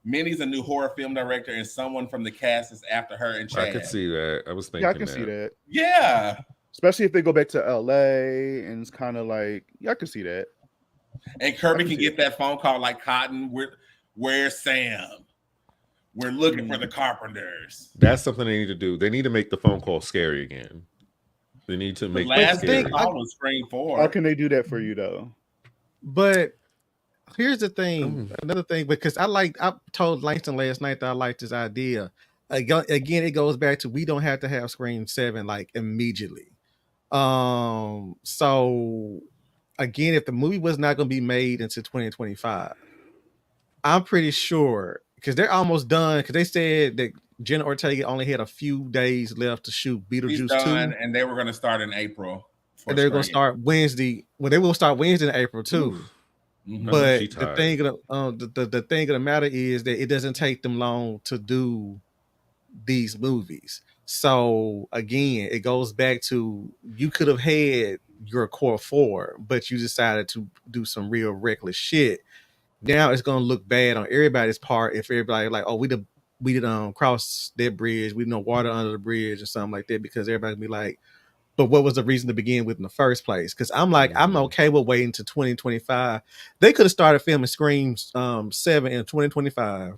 Minnie's a new horror film director, and someone from the cast is after her and Chad. I could see that. I was thinking. Yeah, I can see that. Yeah. Especially if they go back to LA and it's kind of like, yeah, I can see that. And Kirby can get that phone call like Cotton. Where's Sam? We're looking for the Carpenters. That's something they need to do. They need to make the phone call scary again. They need to The make last it thing scary. I was Scream 4. How can they do that for you though? But here's the thing, another thing, because I told Langston last night that I liked this idea. Again, it goes back to we don't have to have Scream 7 like immediately. So again, if the movie was not going to be made until 2025, I'm pretty sure because they're almost done. Because they said that Jenna Ortega only had a few days left to shoot He's Beetlejuice 2. done, and they were going to start in April. And they're going to start Wednesday. Well, they will start Wednesday in April too. Mhm. But She the tired. thing, the thing of the matter is that it doesn't take them long to do these movies. So again, it goes back to you could have had your core 4, but you decided to do some real reckless shit. Now it's gonna look bad on everybody's part if everybody like, oh, we did cross that bridge, we know water under the bridge or something like that, because everybody be like, but what was the reason to begin with in the first place? Because I'm like, I'm okay with waiting to 2025. They could have started filming Scream 7 in 2025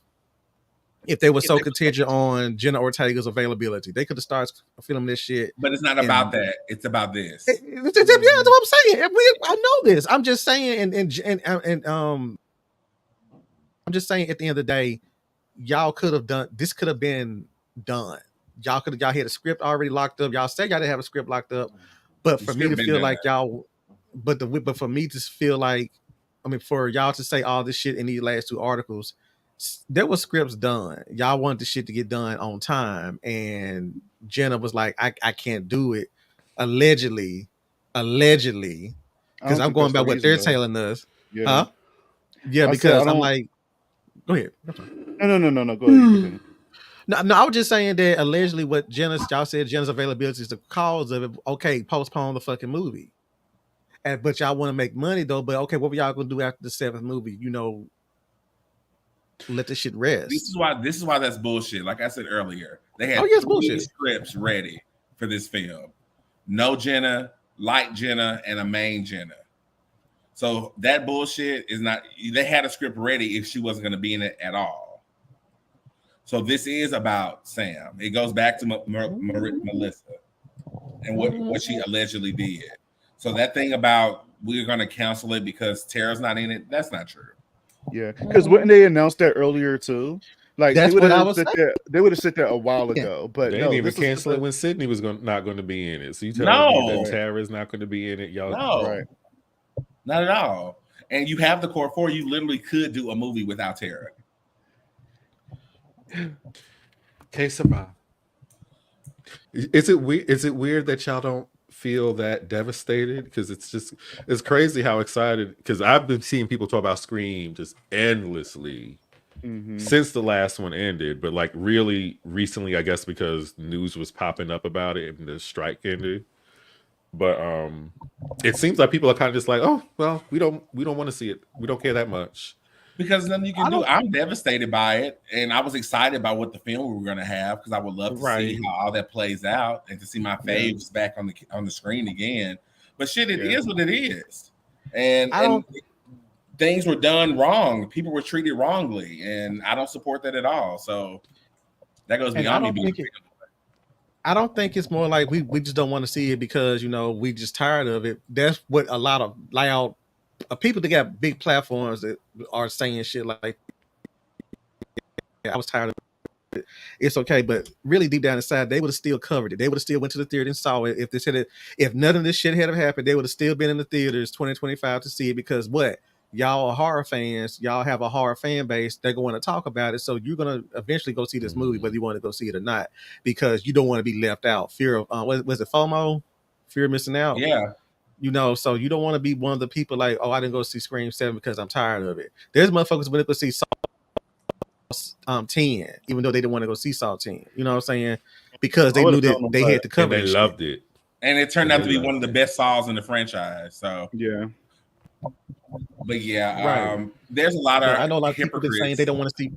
if they were so contingent on Jenna Ortega's availability. They could have started filming this shit. But it's not about that. It's about this. Yeah, that's what I'm saying. I know this. I'm just saying, and I'm just saying, at the end of the day, y'all could have done this. Could have been done. Y'all had a script already locked up. Y'all said y'all didn't have a script locked up, but for me to feel like y'all, but for me to feel like, I mean, for y'all to say all this shit in these last 2 articles, there was scripts done. Y'all wanted the shit to get done on time, and Jenna was like, I can't do it. Allegedly, because I'm going by what they're telling us. Yeah. Huh? Yeah, because I'm like, go ahead. No, go ahead. No, I was just saying that allegedly what y'all said Jenna's availability is the cause of it. Okay, postpone the fucking movie. But y'all want to make money though. But okay, what were y'all gonna do after the 7th movie? You know, let this shit rest. This is why that's bullshit. Like I said earlier, they had 3 scripts ready for this film. No Jenna, light Jenna, and a main Jenna. So that bullshit is not. They had a script ready if she wasn't going to be in it at all. So this is about Sam. It goes back to Melissa and what she allegedly did. So that thing about we're going to cancel it because Tara's not in it, that's not true. Yeah, because wouldn't they announce that earlier too? Like That's they would what I have was said saying. that they would have said that a while ago, but They no, didn't even this was cancel it when Sydney was not going to be in it. So you telling me that No, Tara's not going to be in it, y'all? no, right. not at all. And you have the core four. You literally could do a movie without Tara. Quesabah. Is it weird? Is it weird that y'all don't feel that devastated? Because it's crazy how excited. Because I've been seeing people talk about Scream just endlessly since the last one ended, but like really recently, I guess because news was popping up about it and the strike ended. But it seems like people are kind of just like, oh well, we don't want to see it. We don't care that much. Because nothing you can do. I'm devastated by it, and I was excited about what the film we were going to have because I would love to see how all that plays out and to see my faves back on the screen again. But shit, it is what it is, and things were done wrong. People were treated wrongly, and I don't support that at all. So that goes beyond me being. I don't think it's more like we just don't want to see it because we just tired of it. That's what a lot of loud people that got big platforms that are saying shit like, I was tired of it. It's okay, but really deep down inside, they would have still covered it. They would have still went to the theater and saw it. If none of this shit had happened, they would have still been in the theaters 2025 to see it because y'all are horror fans. Y'all have a horror fan base. They're going to talk about it. So you're going to eventually go see this movie, whether you want to go see it or not, because you don't want to be left out. Fear of, was it FOMO? Fear of missing out? Yeah. So you don't want to be one of the people like, oh, I didn't go see Scream 7 because I'm tired of it. There's motherfuckers who go see Saw 10, even though they didn't want to go see Saw 10. You know what I'm saying? Because they knew that they had to cover it. They loved it. And it turned out to be one of the best Saws in the franchise. So yeah. But yeah, there's a lot of I know a lot of people saying they don't want to see.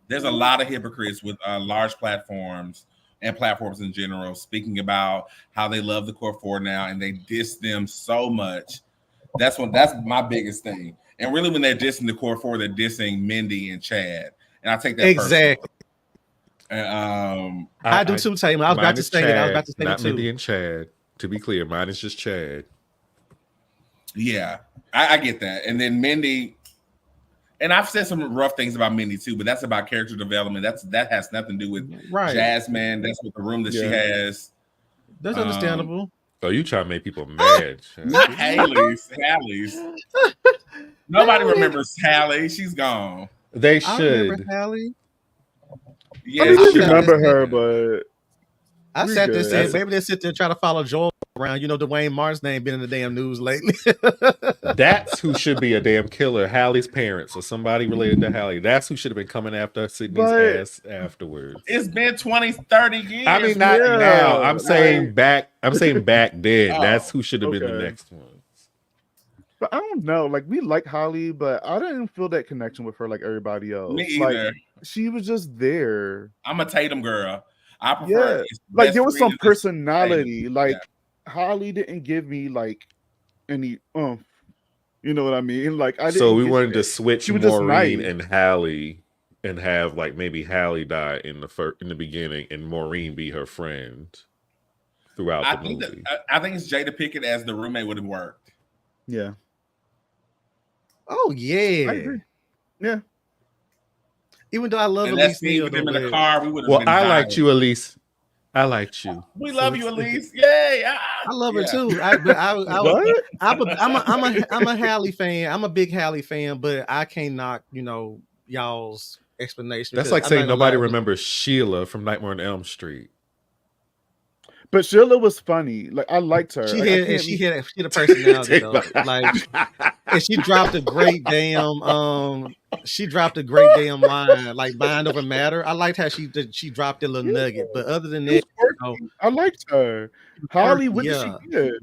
There's a lot of hypocrites with large platforms and platforms in general, speaking about how they love the core four now and they diss them so much. That's my biggest thing. And really, when they're dissing the core four, they're dissing Mindy and Chad. And I take that exactly. I do too, Taylor. I was about to say that. I was about to say not that too. Mindy and Chad. To be clear, mine is just Chad. Yeah, I get that. And then Mindy, and I've said some rough things about Mindy too, but that's about character development. That has nothing to do with Jasmine. That's with the room that she has. That's understandable. Oh, you trying to make people mad? Not Haley's. Nobody remembers Haley. She's gone. They should. I remember Haley. Yeah, I remember her, but I sat there saying maybe they sit there and try to follow Joel around. Dwayne Martin's name been in the damn news lately. That's who should be a damn killer. Hallie's parents or somebody related to Hallie. That's who should have been coming after Sydney's ass afterwards. It's been 20, 30 years. I mean, not now. I'm saying back then. That's who should have been the next one. But I don't know. Like, we like Holly, but I didn't feel that connection with her like everybody else. Me either. Like, she was just there. I'm a Tatum girl. I prefer like there was some personality. Like Holly didn't give me like any you know what I mean? Like I didn't. So we wanted to switch Maureen nice. and Hallie and have like maybe Hallie die in the beginning and Maureen be her friend throughout the movie. I think it's Jada Pinkett as the roommate would have worked. Yeah. Oh yeah. I agree. Yeah. Even though I love Elise Neal, with them in the car, we would have. Well, I liked you, Elise. I liked you. We love you, Elise. Yay! I love her too. I'm a Hallie fan. I'm a big Hallie fan, but I can't knock y'all's explanation. That's like saying nobody remembers Sheila from Nightmare on Elm Street. But Sheila was funny. Like I liked her. She had a personality though. Like, and she dropped a great damn line, like mind over matter. I liked how she dropped a little nugget. But other than that, I liked her. Holly, what did she do?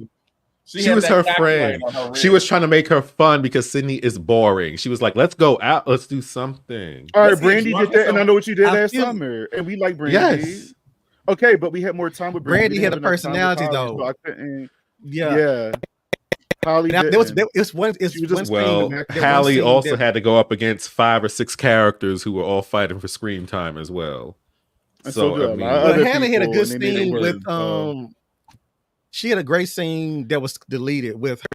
She was her friend. She was trying to make her fun because Sydney is boring. She was like, "Let's go out. Let's do something." All right, Brandy did that, and I know what you did last summer, and we like Brandy. Yes. Okay, but we had more time with Brandy. Brandy had a personality though. So I couldn't, yeah. Holly. Hallie also had to go up against 5 or 6 characters who were all fighting for screen time as well. So Hallie had a good scene with she had a great scene that was deleted with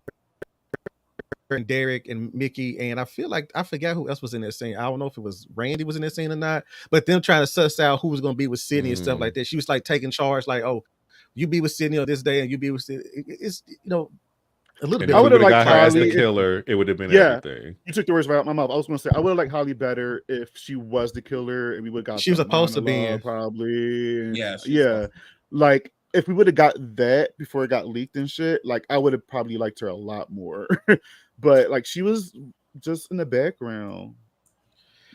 and Derek and Mickey, and I feel like I forgot who else was in that scene. I don't know if it was Randy was in that scene or not, but them trying to suss out who was going to be with Sydney and stuff like that. She was like taking charge, like, "Oh, you be with Sydney on this day, and you be with Sydney." It's a little And bit. I would have liked her as the killer. It would have been everything. You took the words right out my mouth. I was going to say I would have liked Holly better if she was the killer, and we would have got. She was supposed to be probably. Yeah. Like if we would have got that before it got leaked and shit, like I would have probably liked her a lot more. But like she was just in the background.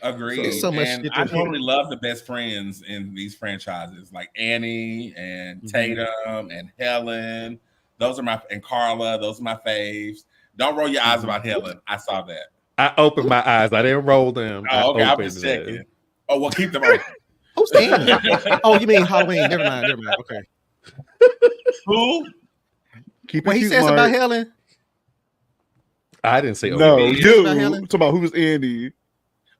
Agreed. So much and I normally love the best friends in these franchises, like Annie and Tatum and Helen. Those are and Carla. Those are my faves. Don't roll your eyes about Helen. I saw that. I opened my eyes. I didn't roll them. Oh, okay. I'm just checking. Oh, well, keep them open. Who's Annie? Oh, you mean Halloween? Never mind. Okay. Who? What he says about Helen? I didn't say no. You talking about who's Andy?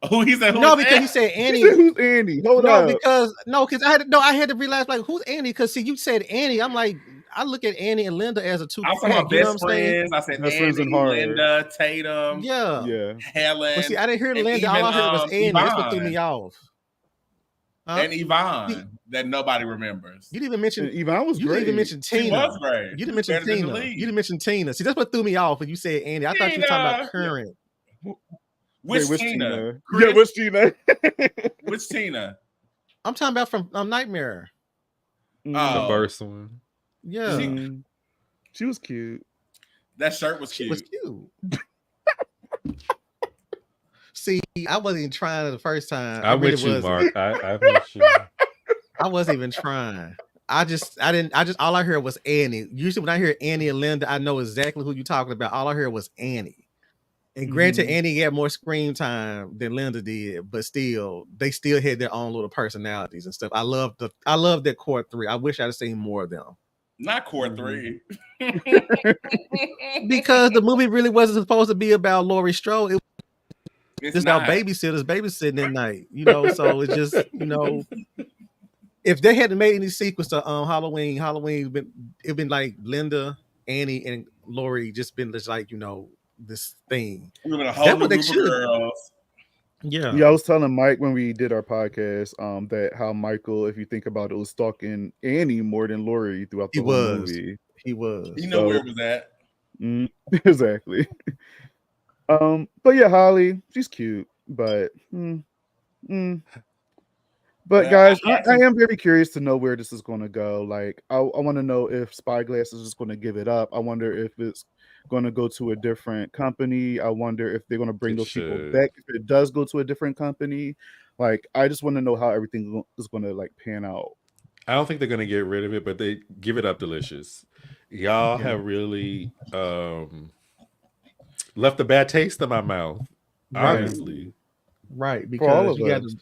Who he said? No, because he said Annie. He said, who's Andy? Hold on. Because I had to realize like who's Annie? Because see, you said Annie. I'm like, I look at Annie and Linda as a two. I saw best friends. I said Annie, Linda, Tatum. Yeah. Helen. But see, I didn't hear Linda. All I heard was Annie. That's what threw me off. And Yvonne, that nobody remembers. You didn't even mention Yvonne was great. You didn't even mention Tina. She was great. You didn't mention Tina. You didn't mention Tina. See, that's what threw me off when you said Annie. I thought you were talking about current. Which Tina? Yeah, which Tina? Which Tina? I'm talking about from Nightmare. The first one. Yeah. She was cute. That shirt was cute. She was cute. See, I wasn't even trying the first time. I'm with you, Mark. I'm with you. I wasn't even trying. I didn't all I heard was Annie. Usually when I hear Annie and Linda, I know exactly who you're talking about. All I heard was Annie. And granted, Annie had more screen time than Linda did, but still, they still had their own little personalities and stuff. I love that core three. I wish I'd have seen more of them. Not core three. Because the movie really wasn't supposed to be about Laurie Strode. It's about babysitters babysitting at night, so it's just, if they hadn't made any sequels to Halloween it'd been like Linda, Annie, and Laurie just been just like, this thing. We've been a whole group of girls. Yeah. I was telling Mike when we did our podcast that how Michael, if you think about it, was stalking Annie more than Laurie throughout the whole movie. He was. You know where it was at. Exactly. But yeah, Holly, she's cute, but guys, I am very curious to know where this is going to go. Like, I want to know if Spyglass is just going to give it up. I wonder if it's going to go to a different company. I wonder if they're going to bring those people back if it does go to a different company. Like, I just want to know how everything is going to like pan out. I don't think they're going to get rid of it, but they give it up delicious. Y'all have really left a bad taste in my mouth. Honestly, right? Because you got to.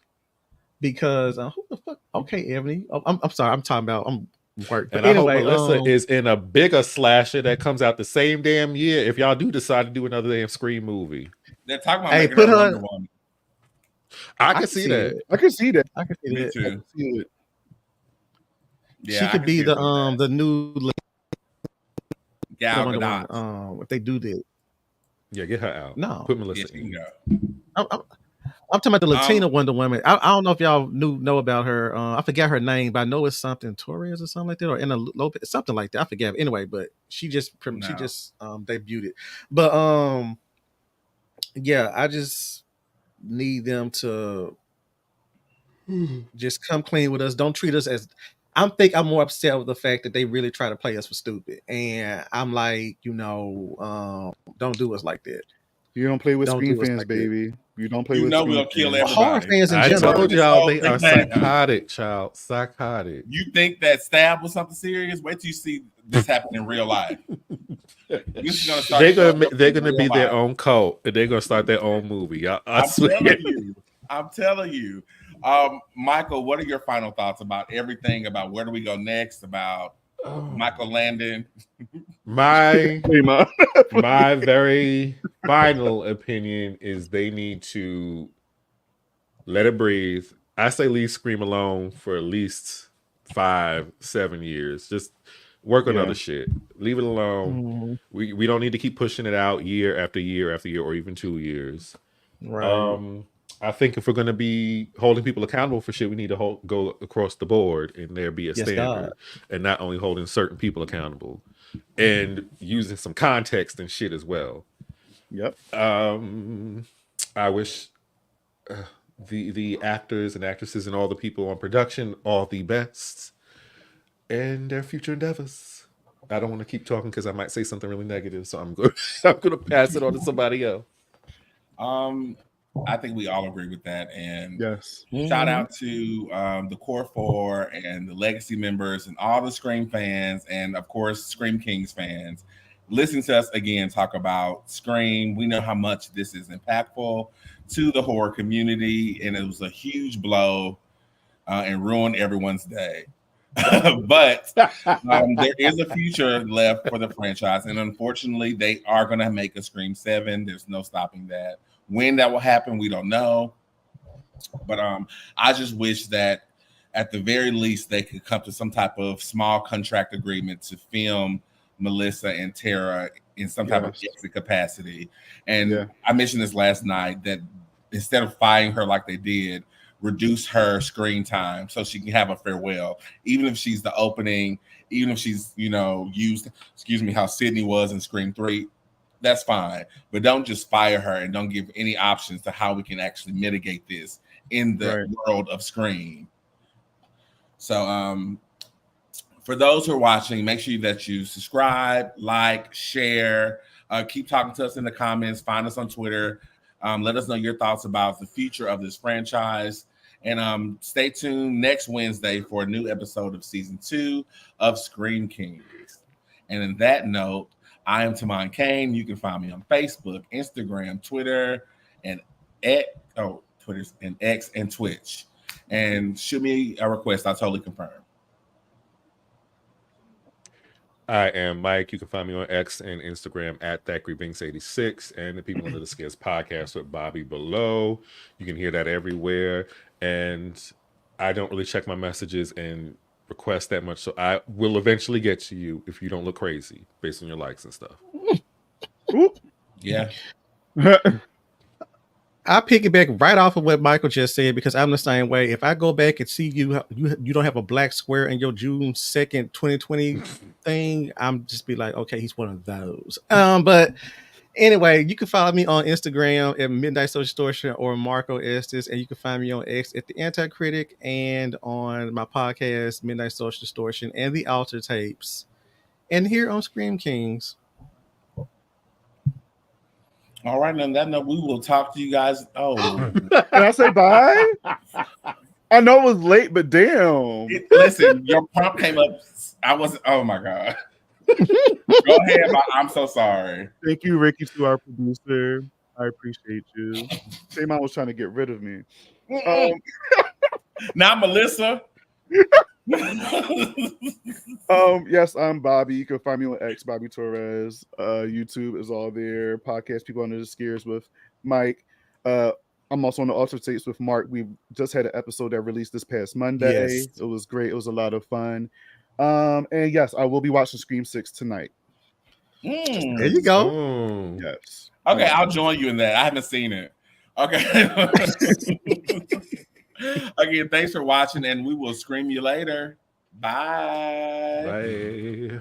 Because who the fuck? Okay, Ebony. Oh, I'm sorry. I'm talking about. I'm working. And anyway, I hope Melissa is in a bigger slasher that comes out the same damn year. If y'all do decide to do another damn Scream movie, they're talking about put her. Wonder Woman. I can see that. I can see that. I can see that. Too. I can see it. Yeah, she could be the new Gal Gadot. If they do that, yeah, get her out. No, put Melissa in. I'm talking about the Latina Wonder Woman. I don't know if y'all know about her. I forgot her name, but I know it's something Torres or something like that, or Anna Lopez, something like that. I forget. Anyway, but she just debuted it. But yeah, I just need them to just come clean with us. Don't treat us as. I'm more upset with the fact that they really try to play us for stupid, and I'm like, don't do us like that. You don't play with Scream fans, baby. You don't play with. We'll kill everybody. Horror fans in general. I told y'all they are psychotic, child. Psychotic. You think that stab was something serious? Wait till you see this happen in real life. They're gonna be their own cult, and they're gonna start their own movie. I swear. I'm telling you. Michael, what are your final thoughts about everything? About where do we go next? About Michael Landon? My very final opinion is they need to let it breathe. I say leave Scream alone for at least 5-7 years. Just Work on Yeah. other shit. Leave it alone. We don't need to keep pushing it out year after year after year, or even 2 years. Right. I think if we're going to be holding people accountable for shit, we need to go across the board and there be a Yes, standard, God. and not only holding certain people accountable, and using some context and shit as well. Yep. I wish the actors and actresses and all the people on production all the best in their future endeavors. I don't want to keep talking because I might say something really negative, so I'm going to pass it on to somebody else. I think we all agree with that. And yes, shout out to the Core 4 and the Legacy members and all the Scream fans, and of course Scream Kings fans. Listening to us again talk about Scream, we know how much this is impactful to the horror community, and it was a huge blow and ruined everyone's day. But there is a future left for the franchise, and unfortunately, they are going to make a Scream 7. There's no stopping that. When that will happen, we don't know. But I just wish that at the very least they could come to some type of small contract agreement to film Melissa and Tara in some type of exit capacity. And I mentioned this last night, that instead of firing her like they did, reduce her screen time so she can have a farewell, even if she's the opening, even if she's, used, how Sydney was in Scream 3, that's fine. But don't just fire her and don't give any options to how we can actually mitigate this in the world of Scream. So for those who are watching, make sure that you subscribe, like, share, keep talking to us in the comments, find us on Twitter. Let us know your thoughts about the future of this franchise. And stay tuned next Wednesday for a new episode of season 2 of Scream Kings. And in that note, I am Tamon Kane. You can find me on Facebook, Instagram, Twitter, and Twitter and X and Twitch. And shoot me a request. I'll totally confirm. I am Mike. You can find me on X and Instagram at ThackReBinks86, and the People Under the Skins podcast with Bobby Below. You can hear that everywhere. And I don't really check my messages and request that much, so I will eventually get to you if you don't look crazy based on your likes and stuff. Yeah. I piggyback right off of what Michael just said, because I'm the same way. If I go back and see you don't have a black square in your June 2nd, 2020 thing, I'm just be like, okay, he's one of those. But anyway, you can follow me on Instagram at Midnight Social Distortion or Marco Estes, and you can find me on X at The Anti-Critic, and on my podcast, Midnight Social Distortion and The Alter Tapes, and here on Scream Kings. All right, on that note, we will talk to you guys. Oh, can I say bye? I know it was late, but damn. Listen, your prompt came up. I wasn't. Oh my god. Go ahead. I'm so sorry. Thank you, Ricky, to our producer. I appreciate you. Same, I was trying to get rid of me. Not Melissa. Yes, I'm Bobby. You can find me on X, Bobby Torres. YouTube is all there. Podcast People Under the Skins with Mike. I'm also on the Alter Tapes with Mark. We just had an episode that released this past Monday. Yes. It was great. It was a lot of fun. And yes, I will be watching Scream 6 tonight. There you go. Yes. Okay, I'll join you in that. I haven't seen it. Okay. Again, thanks for watching, and we will scream you later. Bye. Bye.